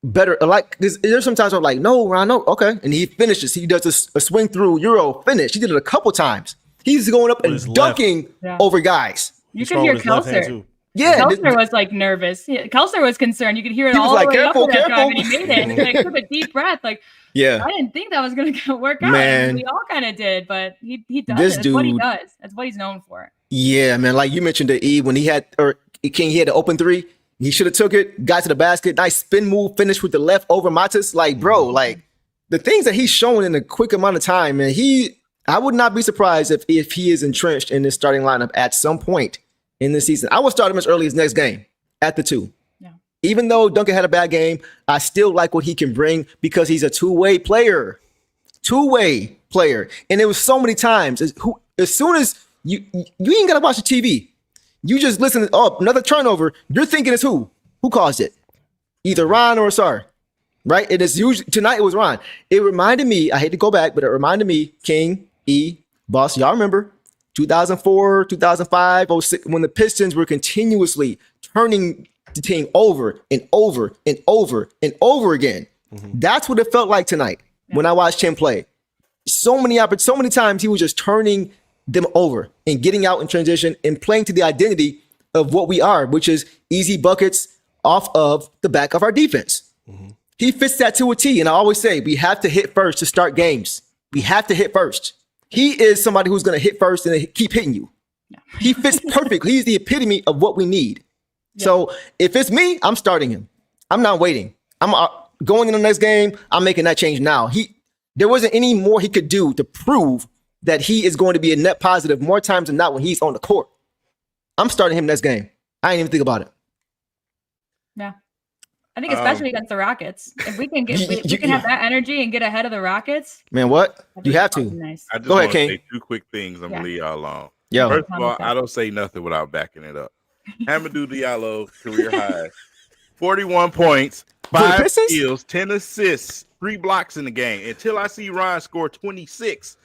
better, like there's sometimes I'm like, no, Ron, no, okay. And he finishes. He does a swing through Euro finish. He did it a couple times. He's going up and dunking over guys. You can hear Kelser. Yeah, Kelser was like nervous. Kelser was concerned. You could hear it all the way up to that drive, and he made it. And he like took a deep breath. Like, I didn't think that was going to work out. Man. And we all kind of did, but he does. This That's what he dude- does. That's what he's known for. Yeah, man. Like you mentioned the E when he had the open three. He should have took it, got to the basket, nice spin move, finish with the left over Matas. Like, bro, like the things that he's showing in a quick amount of time, man. I would not be surprised if he is entrenched in this starting lineup at some point in the season. I would start him as early as next game at the 2. Yeah. Even though Duncan had a bad game, I still like what he can bring because he's a two-way player. Two-way player. And it was so many times. As soon as you ain't got to watch the TV. You just listen, another turnover. You're thinking it's who? Who caused it? Either Ron or Ausar, right? It is usually, tonight it was Ron. It reminded me, I hate to go back, but it reminded me, King, E, Boss, y'all remember 2004, 2005, 06, when the Pistons were continuously turning the team over and over and over and over again. Mm-hmm. That's what it felt like tonight when I watched him play. So many times he was just turning them over and getting out in transition and playing to the identity of what we are, which is easy buckets off of the back of our defense. Mm-hmm. He fits that to a T. And I always say, we have to hit first to start games. We have to hit first. He is somebody who's going to hit first and keep hitting you. Yeah. He fits perfectly. He's the epitome of what we need. Yeah. So if it's me, I'm starting him. I'm not waiting. I'm going in the next game. I'm making that change now. There wasn't any more he could do to prove that he is going to be a net positive more times than not when he's on the court. I'm starting him next game. I ain't even think about it. Yeah. I think especially against the Rockets. If we can have that energy and get ahead of the Rockets. Man, what? You have to. Nice. I just Go ahead, want to King. say 2 quick things. I'm going to leave y'all alone. Yo. First of all, I don't say nothing without backing it up. Hamidou Diallo, career high. 41 points, 5 steals, 10 assists, 3 blocks in the game. Until I see Ron score 26.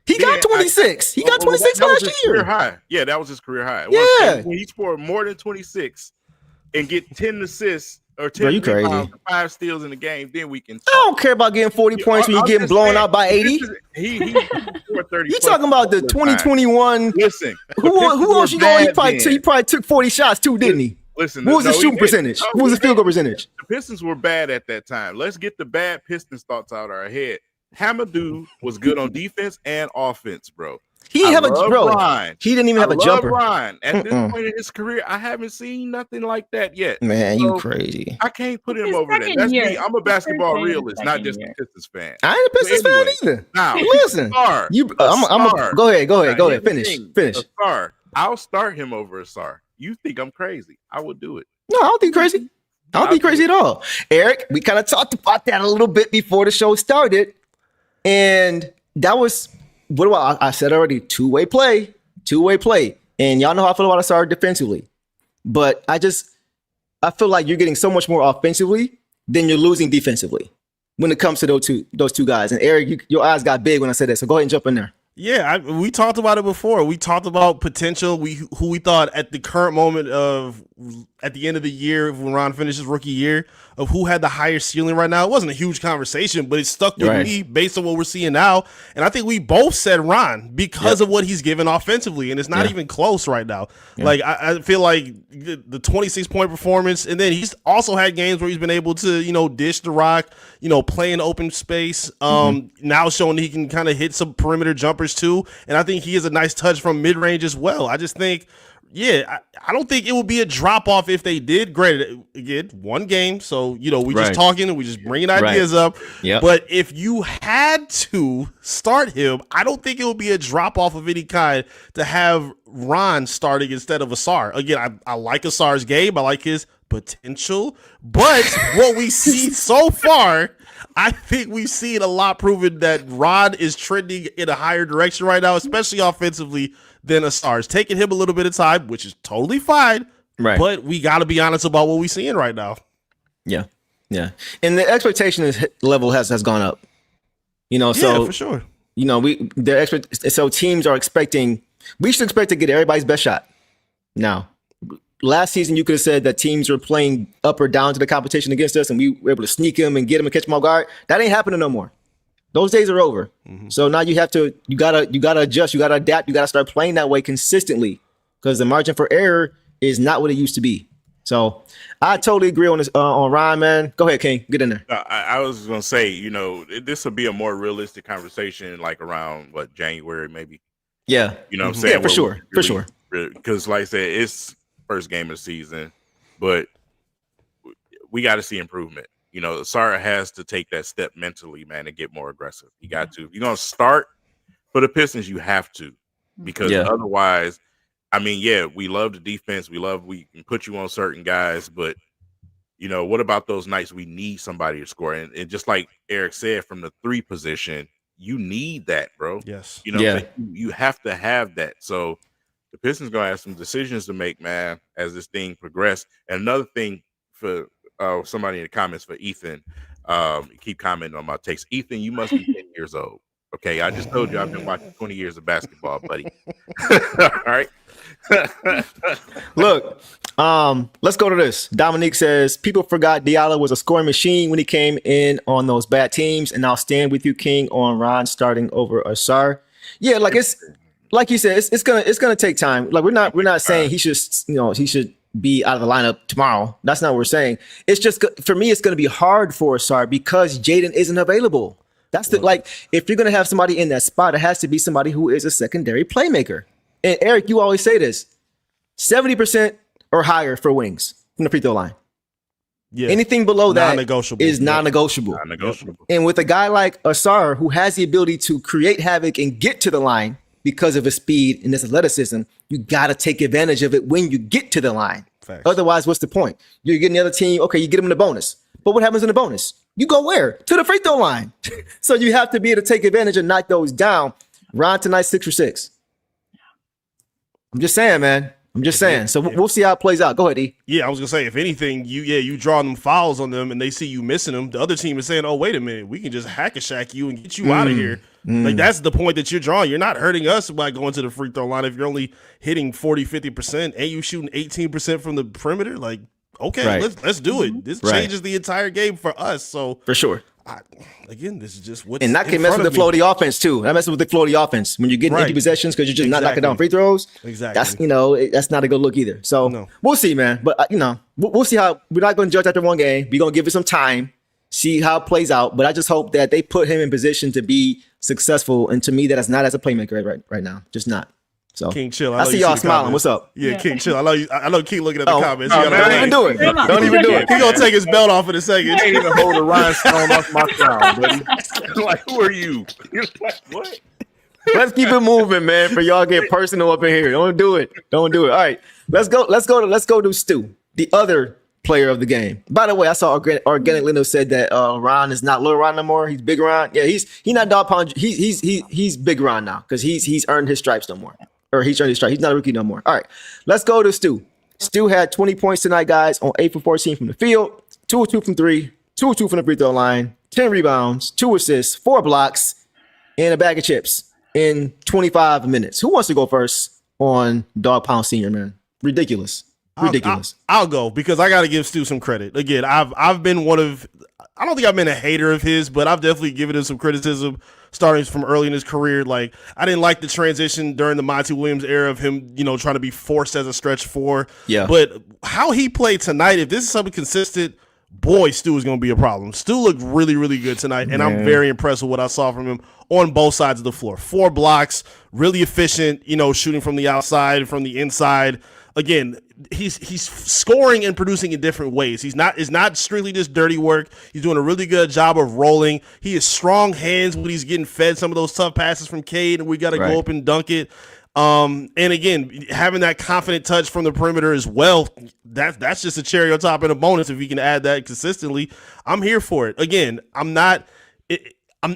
He got 26. He got 26 last year. Career high. Yeah, that was his career high. Yeah. When he scored more than 26 and get 10 assists or 10 Bro, you crazy. rebounds, 5 steals in the game, then we can talk. I don't care about getting 40 points when you're getting blown out by 80. He scored 30. You talking about the 2021? Listen, who else you going? He probably took 40 shots too, didn't he? Listen, what was his shooting percentage? What was his field goal percentage? The Pistons were bad at that time. Let's get the bad Pistons thoughts out of our head. Hamidou was good on defense and offense, bro. He didn't even have a jumper. Ryan. At this point in his career, I haven't seen nothing like that yet. Man, you crazy. I can't put him over that. That's me. I'm a basketball realist, not just a Pistons fan. I ain't a Pistons fan either. Now, listen. Go ahead. Finish. I'll start him over Ausar. You think I'm crazy? I will do it. No, I don't think crazy. I don't think crazy at all. Eric, we kind of talked about that a little bit before the show started. And that was, I said already, two-way play. And y'all know how I feel about Ausar defensively. But I feel like you're getting so much more offensively than you're losing defensively when it comes to those two guys. And Eric, your eyes got big when I said that. So go ahead and jump in there. Yeah, we talked about it before. We talked about potential. Who we thought at the current moment of at the end of the year when Ron finished his rookie year of who had the higher ceiling right now. It wasn't a huge conversation, but it stuck with me based on what we're seeing now. And I think we both said Ron because of what he's given offensively, and it's not even close right now. Like I feel like the 26-point performance, and then he's also had games where he's been able to, you know, dish the rock, you know, play in open space. Now showing that he can kind of hit some perimeter jumpers too, and I think he has a nice touch from mid-range as well. I just think, I don't think it would be a drop-off if they did. Granted, again, one game, so, you know, we just talking and we just bringing ideas up. But if you had to start him, I don't think it would be a drop-off of any kind to have Ron starting instead of Ausar. Again, I like Asar's game. I like his potential. But what we see so far, I think we've seen a lot proven that Ron is trending in a higher direction right now, especially offensively, than Ausar. It's taking him a little bit of time, which is totally fine. But we got to be honest about what we're seeing right now. Yeah. And the expectation level has gone up. You know, so for sure. You know, so teams are expecting. We should expect to get everybody's best shot. Now, last season you could have said that teams were playing up or down to the competition against us, and we were able to sneak them and get them and catch them off guard. That ain't happening no more. Those days are over. So now you gotta adjust, you gotta adapt, you gotta start playing that way consistently, because the margin for error is not what it used to be. So I totally agree on this on Ryan, man. Go ahead, King, get in there. I was gonna say, you know, this will be a more realistic conversation, like around January maybe. Yeah, you know what I'm saying? Yeah, for sure. Because like I said, it's first game of the season, but we got to see improvement. You know, Ausar has to take that step mentally, man, and get more aggressive. You got to. If you're going to start for the Pistons, you have to. Because otherwise, I mean, we love the defense. We can put you on certain guys. But, you know, what about those nights we need somebody to score? And just like Eric said, from the 3 position, you need that, bro. Yes. You know, you have to have that. So the Pistons going to have some decisions to make, man, as this thing progresses. And another thing for somebody in the comments for Ethan, keep commenting on my takes. Ethan, you must be 10 years old. Okay, I just told you I've been watching 20 years of basketball, buddy. All right. Look, let's go to this. Dominique says, people forgot Diallo was a scoring machine when he came in on those bad teams, and I'll stand with you, King, on Ron starting over Ausar. Yeah, like it's like you said, it's gonna take time. Like we're not saying he should be out of the lineup tomorrow. That's not what we're saying. It's just, for me, it's going to be hard for Ausar because Jaden isn't available. That's if you're going to have somebody in that spot, it has to be somebody who is a secondary playmaker. And Eric, you always say this, 70% or higher for wings from the free throw line. Yeah. Anything below that is non-negotiable. And with a guy like Ausar, who has the ability to create havoc and get to the line because of his speed and his athleticism, you got to take advantage of it when you get to the line. Facts. Otherwise, what's the point? You're getting the other team, okay, you get them in the bonus. But what happens in the bonus? You go where? To the free throw line. So you have to be able to take advantage and knock those down. Ron tonight, 6 for 6. I'm just saying, man. I'm just saying. So we'll see how it plays out. Go ahead, E. Yeah, I was gonna say, if anything, you draw them fouls on them and they see you missing them, the other team is saying, oh, wait a minute, we can just hack-a-shack you and get you out of here. Like, that's the point that you're drawing. You're not hurting us by going to the free throw line if you're only hitting 40, 50% and you shooting 18% from the perimeter. Like, okay, let's do it. This changes the entire game for us. So for sure. Again, this is just what. And that can mess with the flow of the offense too. That messes with the flow of the offense when you're getting empty possessions because you're just not knocking down free throws. Exactly. That's that's not a good look either. So we'll see, man. But we'll see how. We're not going to judge after one game. We're going to give it some time, see how it plays out. But I just hope that they put him in position to be successful. And to me, that is not as a playmaker right now. Just not. So King, chill. I see y'all smiling. What's up? Yeah, King, chill. I know King looking at the comments. Don't even do it. Don't even do it. He gonna take his belt off in a second. I ain't even hold a rhinestone off my crown, buddy. Like, who are you? You're like, what? Let's keep it moving, man. For y'all get personal up in here. Don't do it. All right, let's go to Stu, the other player of the game. By the way, I saw Organic Lindo said that Ron is not Lil Ron no more. He's Big Ron. Yeah, he's not Dog Pound. He's Big Ron now because he's earned his stripes no more. Or he's earned his stripes. He's not a rookie no more. All right, let's go to Stu. Stu had 20 points tonight, guys, on 8 for 14 from the field, 2 of 2 from 3, 2 of 2 from the free throw line, 10 rebounds, 2 assists, 4 blocks, and a bag of chips in 25 minutes. Who wants to go first on Dog Pound Senior, man? Ridiculous. Ridiculous. I'll go because I got to give Stu some credit. Again, I've been one of, I don't think I've been a hater of his, but I've definitely given him some criticism starting from early in his career. Like, I didn't like the transition during the Monty Williams era of him, trying to be forced as a stretch four. Yeah. But how he played tonight, if this is something consistent, boy, Stu is going to be a problem. Stu looked really, really good tonight, and I'm very impressed with what I saw from him on both sides of the floor. 4 blocks, really efficient, shooting from the outside, from the inside. Again, he's scoring and producing in different ways. It's not strictly just dirty work. He's doing a really good job of rolling. He has strong hands when he's getting fed some of those tough passes from Cade, and we got to go up and dunk it. And again, having that confident touch from the perimeter as well, that's just a cherry on top and a bonus if he can add that consistently. I'm here for it. Again, I'm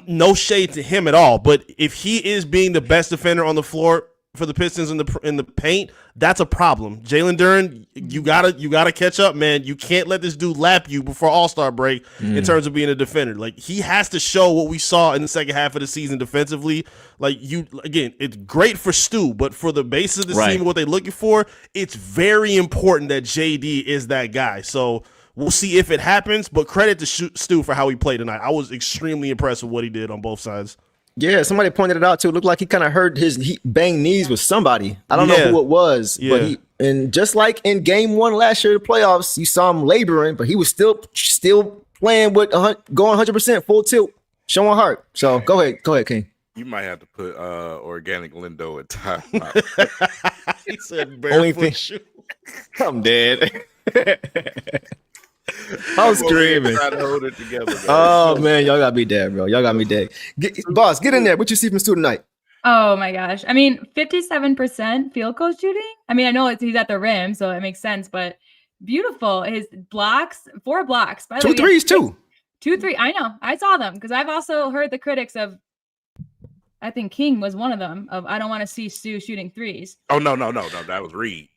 no shade to him at all, but if he is being the best defender on the floor for the Pistons in the paint, that's a problem. Jalen Duren, you gotta catch up, man. You can't let this dude lap you before All-Star break in terms of being a defender. Like, he has to show what we saw in the second half of the season defensively. Again, it's great for Stu, but for the basis of the team and what they're looking for, it's very important that JD is that guy. So we'll see if it happens, but credit to Stu for how he played tonight. I was extremely impressed with what he did on both sides. Yeah, somebody pointed it out too. It looked like he kind of hurt he banged knees with somebody. I don't know who it was, but and just like in game 1 last year, the playoffs, you saw him laboring, but he was still playing with going 100% full tilt, showing heart. So go ahead, King. You might have to put Organic Lindo at time. He said barefoot shoe. I'm dead. I was screaming. Trying to hold it together, oh man, y'all got me dead, bro. Y'all got me dead. Boss, get in there. What you see from Stu tonight? Oh my gosh. I mean, 57% field goal shooting. I mean, I know he's at the rim, so it makes sense, but beautiful. His blocks, 4 blocks. By the way, 2 threes too. 2 3. I know. I saw them because I've also heard the critics of, I think King was one of them, of I don't want to see Stu shooting threes. Oh, no. That was Reed.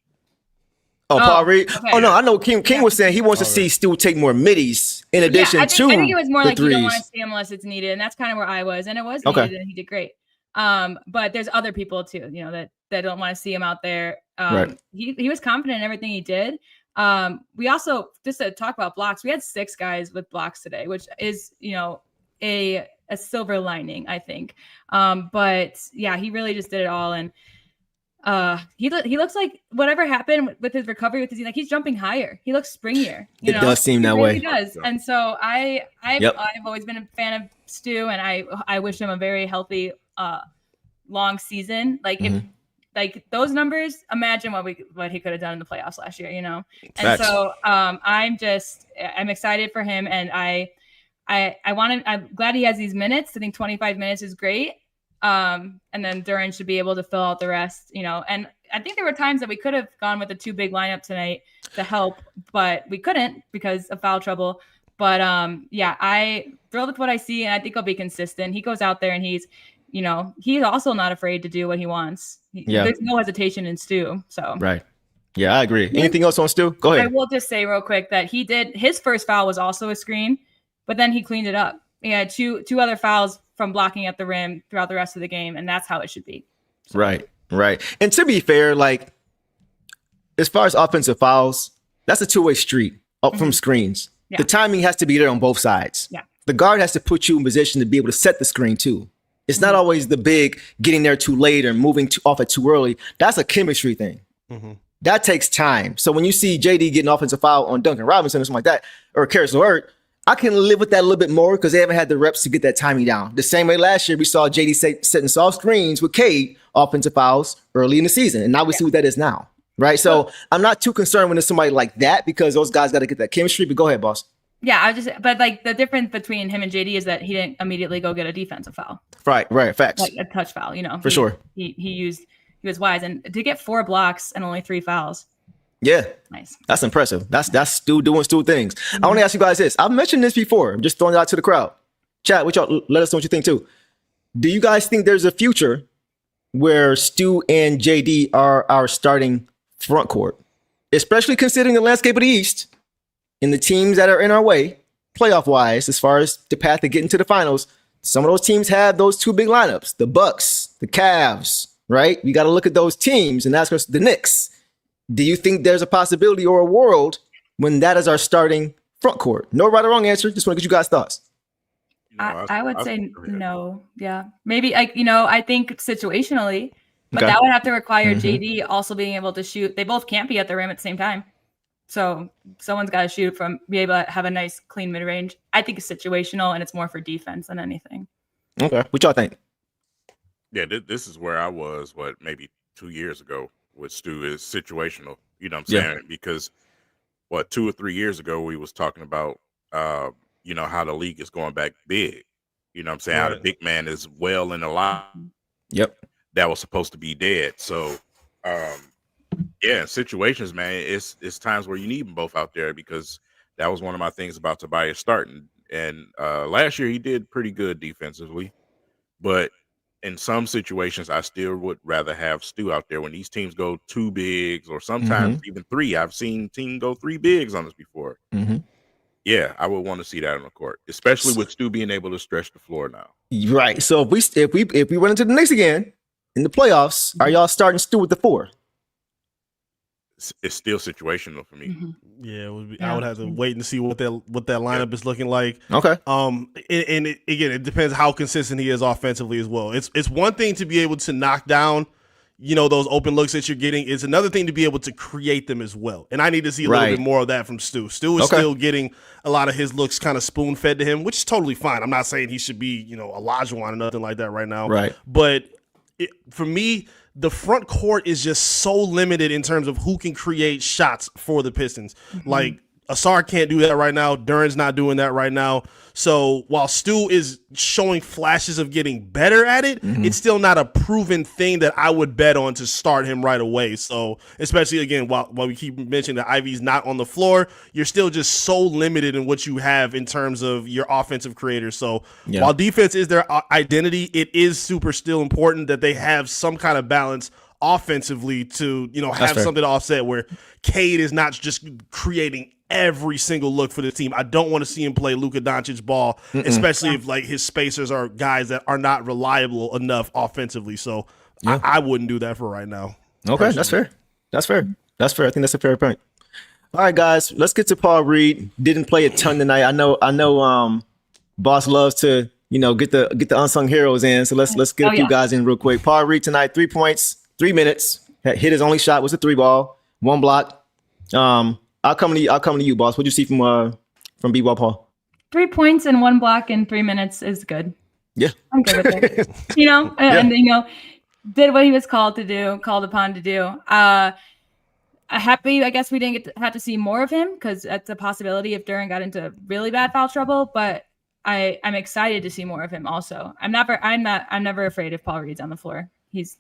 Oh, Paul Reed. Okay. Oh, no, I know King was saying he wants to see Stu take more middies in addition to I think it was more like threes. you don't want to see him unless it's needed. And that's kind of where I was. And it was needed and he did great. But there's other people too, that don't want to see him out there. He was confident in everything he did. We also, just to talk about blocks, we had 6 guys with blocks today, which is, a silver lining, I think. But yeah, he really just did it all. And he looks like whatever happened with his recovery with his, like, he's jumping higher. He looks springier. It does seem that way. He does. And so I've always been a fan of Stu, and I wish him a very healthy, long season. Like if those numbers, imagine what he could have done in the playoffs last year, And Facts. so I'm excited for him, and I'm glad he has these minutes. I think 25 minutes is great. And then Duren should be able to fill out the rest, and I think there were times that we could have gone with a 2 big lineup tonight to help, but we couldn't because of foul trouble. But I thrilled with what I see, and I think he'll be consistent. He goes out there and he's also not afraid to do what he wants. There's no hesitation in Stu. So right. Yeah, I agree. Anything else on Stu? Go ahead. I will just say real quick that his first foul was also a screen, but then he cleaned it up. He had two other fouls from blocking at the rim throughout the rest of the game, and that's how it should be. So. Right. And to be fair, like, as far as offensive fouls, that's a 2-way street up from screens. Yeah. The timing has to be there on both sides. Yeah. The guard has to put you in position to be able to set the screen too. It's not always the big getting there too late or moving off it too early. That's a chemistry thing. That takes time. So when you see JD getting offensive foul on Duncan Robinson or something like that, or Caris LeVert, I can live with that a little bit more because they haven't had the reps to get that timing down. The same way last year we saw JD setting soft screens with Cade offensive fouls early in the season. And now we see what that is now, right? So I'm not too concerned when there's somebody like that because those guys got to get that chemistry. But go ahead, boss. Yeah, but like the difference between him and JD is that he didn't immediately go get a defensive foul. Right, facts. Like a touch foul, For sure. He was wise, and to get 4 blocks and only 3 fouls. Yeah. Nice. That's impressive. That's Stu doing Stu things. I want to ask you guys this. I've mentioned this before. I'm just throwing it out to the crowd. Chat, what y'all, let us know what you think too. Do you guys think there's a future where Stu and JD are our starting front court? Especially considering the landscape of the East and the teams that are in our way, playoff-wise, as far as the path to getting to the finals. Some of those teams have those 2 big lineups, the Bucks, the Cavs, right? We got to look at those teams and ask us the Knicks. Do you think there's a possibility or a world when that is our starting front court? No right or wrong answer. Just want to get you guys' thoughts. I would say no. Yeah, maybe I think situationally, but Okay. that would have to require Mhm. JD also being able to shoot. They both can't be at the rim at the same time, so someone's got to shoot from, be able to have a nice clean mid range. I think it's situational, and it's more for defense than anything. Okay. What y'all think? Yeah, this is where I was, maybe 2 years ago with Stu, is situational. You know what I'm Yeah. saying? Because 2 or 3 years ago, we was talking about, how the league is going back big. You know what I'm saying? How the Right. big man is well in the line Yep. that was supposed to be dead. So, yeah, situations, man, it's times where you need them both out there, because that was one of my things about Tobias starting. And last year he did pretty good defensively, but in some situations I still would rather have Stu out there when these teams go 2 bigs or sometimes even 3. I've seen team go 3 bigs on us before. Mm-hmm. Yeah, I would want to see that on the court, especially with Stu being able to stretch the floor now. Right. So if we run into the Knicks again in the playoffs, are y'all starting Stu with the 4? It's still situational for me. Mm-hmm. Yeah, it would be, Yeah. I would have to wait and see what that lineup is looking like. Okay. It depends how consistent he is offensively as well. It's one thing to be able to knock down, those open looks that you're getting. It's another thing to be able to create them as well. And I need to see a little bit more of that from Stu. Stu is still getting a lot of his looks kind of spoon fed to him, which is totally fine. I'm not saying he should be, Olajuwon or nothing like that right now. Right. But for me, the front court is just so limited in terms of who can create shots for the Pistons. Like, Ausar can't do that right now. Duren's not doing that right now. So while Stu is showing flashes of getting better at it, it's still not a proven thing that I would bet on to start him right away. So especially, again, while we keep mentioning that Ivey's not on the floor, you're still just so limited in what you have in terms of your offensive creators. So while defense is their identity, it is super still important that they have some kind of balance offensively to, have something to offset where Cade is not just creating every single look for the team. I don't want to see him play Luka Doncic ball, especially if his spacers are guys that are not reliable enough offensively. So I wouldn't do that for right now. Okay, that's fair. That's fair. I think that's a fair point. All right, guys, let's get to Paul Reed. Didn't play a ton tonight. I know. Boss loves to get the unsung heroes in. So let's get a few guys in real quick. Paul Reed tonight, 3 points, 3 minutes. Hit his only shot was a 3-ball, 1 block. I'll come to you, boss. What'd you see from B-Ball Paul? 3 points and 1 block in 3 minutes is good. Yeah, I'm good with it. And did what he was called upon to do. Happy, I guess we didn't have to see more of him, because that's a possibility if Duren got into really bad foul trouble. But I'm excited to see more of him. Also, I'm never afraid if Paul Reed's on the floor. He's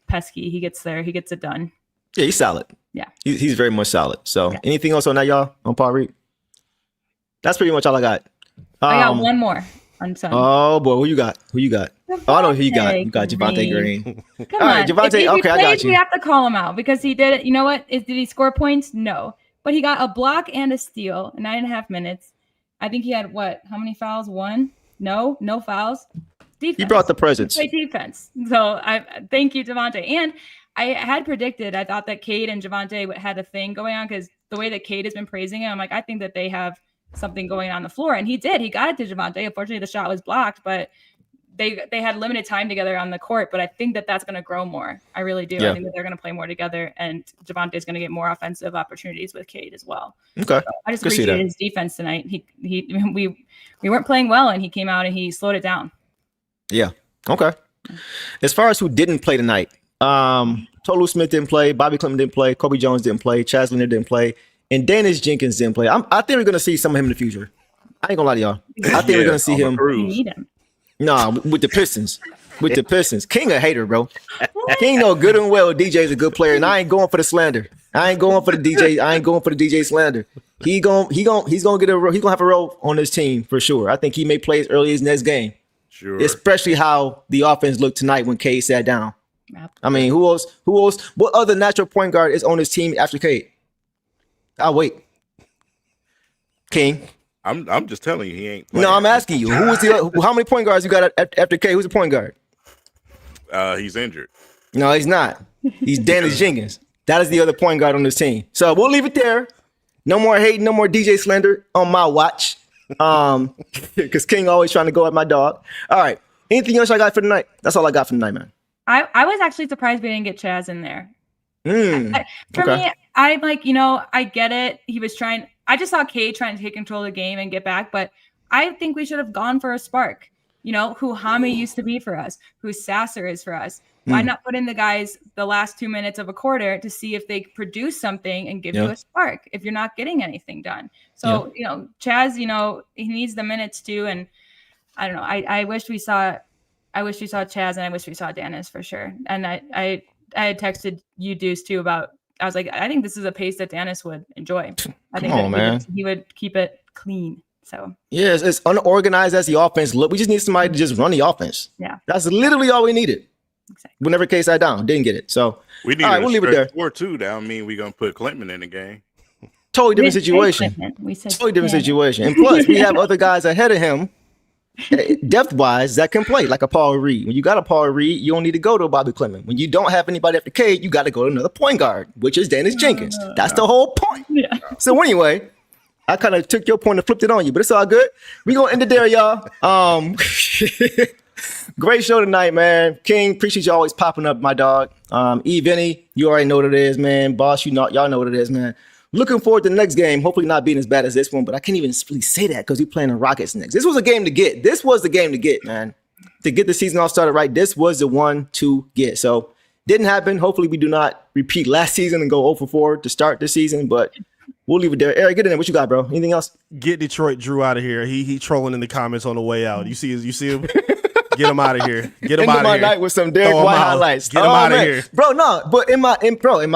pesky. He gets there. He gets it done. Yeah, he's solid. Yeah, he's very much solid. So anything else on that, y'all, on Paul Reed? That's pretty much all I got. I got one more on Sunday. Oh boy, who you got? Oh, I know who you got. You got Javonte Green. Come all right, on. Javonte. If Okay, I got you. We have to call him out because he did it. You know what? Did he score points? No, but he got a block and a steal in 9.5 minutes. I think he had how many fouls? 1? No fouls. Defense. He brought the presence. Play defense. So I thank you, Javonte. And I had predicted, I thought that Cade and Javonte had a thing going on, because the way that Cade has been praising him, I'm like, I think that they have something going on the floor. And he did. He got it to Javonte. Unfortunately, the shot was blocked, but they had limited time together on the court. But I think that that's going to grow more. I really do. Yeah. I think that they're going to play more together, and Javonte is going to get more offensive opportunities with Cade as well. Okay. So I just Could see appreciated that. his defense tonight. We weren't playing well, and he came out and he slowed it down. Yeah. Okay. As far as who didn't play tonight, Tolu Smith didn't play, Bobby Clinton didn't play, Kobe Jones didn't play, Chaz Leonard didn't play, and Daniss Jenkins didn't play. I think we're gonna see some of him in the future. I ain't gonna lie to y'all. I think we're gonna see him. You need him. Nah, with the Pistons. With the Pistons. King a hater, bro. King know good and well DJ's a good player, and I ain't going for the slander. I ain't going for the DJ slander. He's gonna have a role on this team for sure. I think he may play as early as next game. Sure. Especially how the offense looked tonight when Cade sat down. Yep. I mean, who else? What other natural point guard is on his team after Cade? I'll wait. King. I'm just telling you, he ain't playing. No, I'm asking you. How many point guards you got after Cade? Who's the point guard? He's injured. No, he's not. He's Daniss Jenkins. That is the other point guard on this team. So we'll leave it there. No more hating, no more DJ slander on my watch. Because King always trying to go at my dog. All right. Anything else I got for tonight? That's all I got for tonight, man. I was actually surprised we didn't get Chaz in there. For me, I'm like, I get it. He was trying. I just saw Cade trying to take control of the game and get back, but I think we should have gone for a spark. Who Hami used to be for us, who Sasser is for us. Why not put in the guys the last 2 minutes of a quarter to see if they produce something and give you a spark if you're not getting anything done? So, Chaz, he needs the minutes too. And I don't know. I wish we saw Chaz, and I wish we saw Daniss for sure. And I had texted you, Deuce, too, I was like, I think this is a pace that Daniss would enjoy. I think he would keep it clean. So yeah, it's unorganized as the offense look. We just need somebody to just run the offense. Yeah, that's literally all we needed. Exactly. Whenever Cade sat down, didn't get it. So we need. All right, we'll leave it there. 4-2. That don't mean we're gonna put Clinton in the game. Totally different situation. We said totally different situation. And plus, we have other guys ahead of him, depth wise, that can play like a Paul Reed. When you got a Paul Reed, you don't need to go to a Bobby Clement. When you don't have anybody after Cade, you got to go to another point guard, which is Daniss Jenkins. That's the whole point. Yeah. So anyway. I kind of took your point and flipped it on you, but it's all good. We're going to end it there, y'all. Great show tonight, man. King, appreciate you always popping up, my dog. Vinny, you already know what it is, man. Boss, y'all know what it is, man. Looking forward to the next game. Hopefully not being as bad as this one, but I can't even really say that because we're playing the Rockets next. This was a game to get. This was the game to get, man. To get the season all started right, this was the one to get. So didn't happen. Hopefully we do not repeat last season and go 0-4 to start this season, but we'll leave it there. Eric, get in there. What you got, bro? Anything else? Get Detroit Drew out of here. He trolling in the comments on the way out. You see him? Get him out of here. Get him out of here. Night with some Derek White highlights. Get him out of here, bro. No, but in my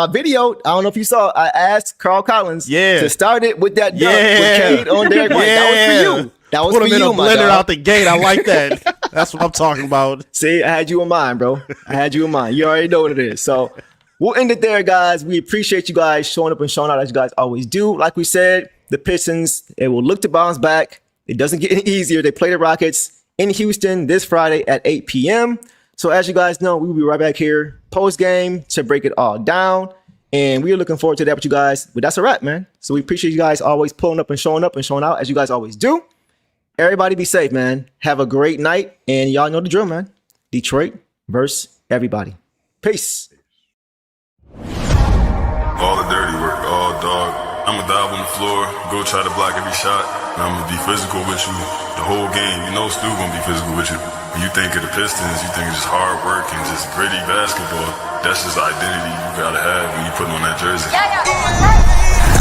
video, I don't know if you saw. I asked Carl Collins to start it with that dunk with Cade on Derek White. That was for you. That was Put for him you, in a blender out the gate. I like that. That's what I'm talking about. See, I had you in mind, bro. I had you in mind. You already know what it is. So we'll end it there, guys. We appreciate you guys showing up and showing out as you guys always do. Like we said, the Pistons, it will look to bounce back. It doesn't get any easier. They play the Rockets in Houston this Friday at 8 p.m. So as you guys know, we will be right back here post-game to break it all down. And we are looking forward to that with you guys. But that's a wrap, man. So we appreciate you guys always pulling up and showing out as you guys always do. Everybody be safe, man. Have a great night. And y'all know the drill, man. Detroit versus everybody. Peace. All the dirty work, all dog. I'ma dive on the floor, go try to block every shot. And I'ma be physical with you the whole game. You know Stu gonna be physical with you. When you think of the Pistons, you think it's just hard work and just gritty basketball. That's just the identity you gotta have when you put on that jersey.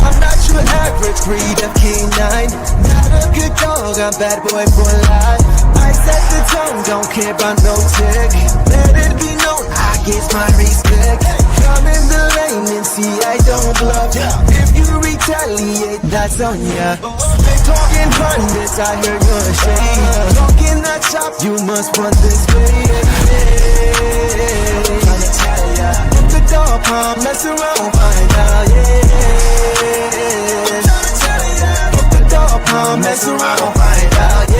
I'm not your average breed of canine. Not a good dog, I'm bad boy for life. I set the tone, don't care about no tick. Let it be known, I get my respect. Come in the lane and see I don't bluff. If you retaliate, that's on ya. Talking pundits, I hear your shade. Talking that chop, you must run this way. Tryna tell ya, if the dog palm, mess around, find out, Tryna tell ya, if the dog palm, mess around, find out,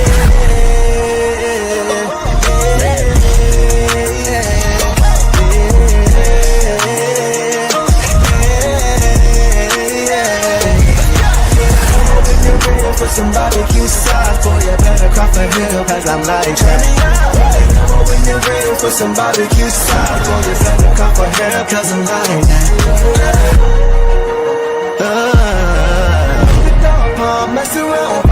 For some barbecue sauce, boy, you better crop a hill, cause I'm like that. When you're ready for some barbecue sauce, boy, you better crop a hill, cause I'm like that. Mess around.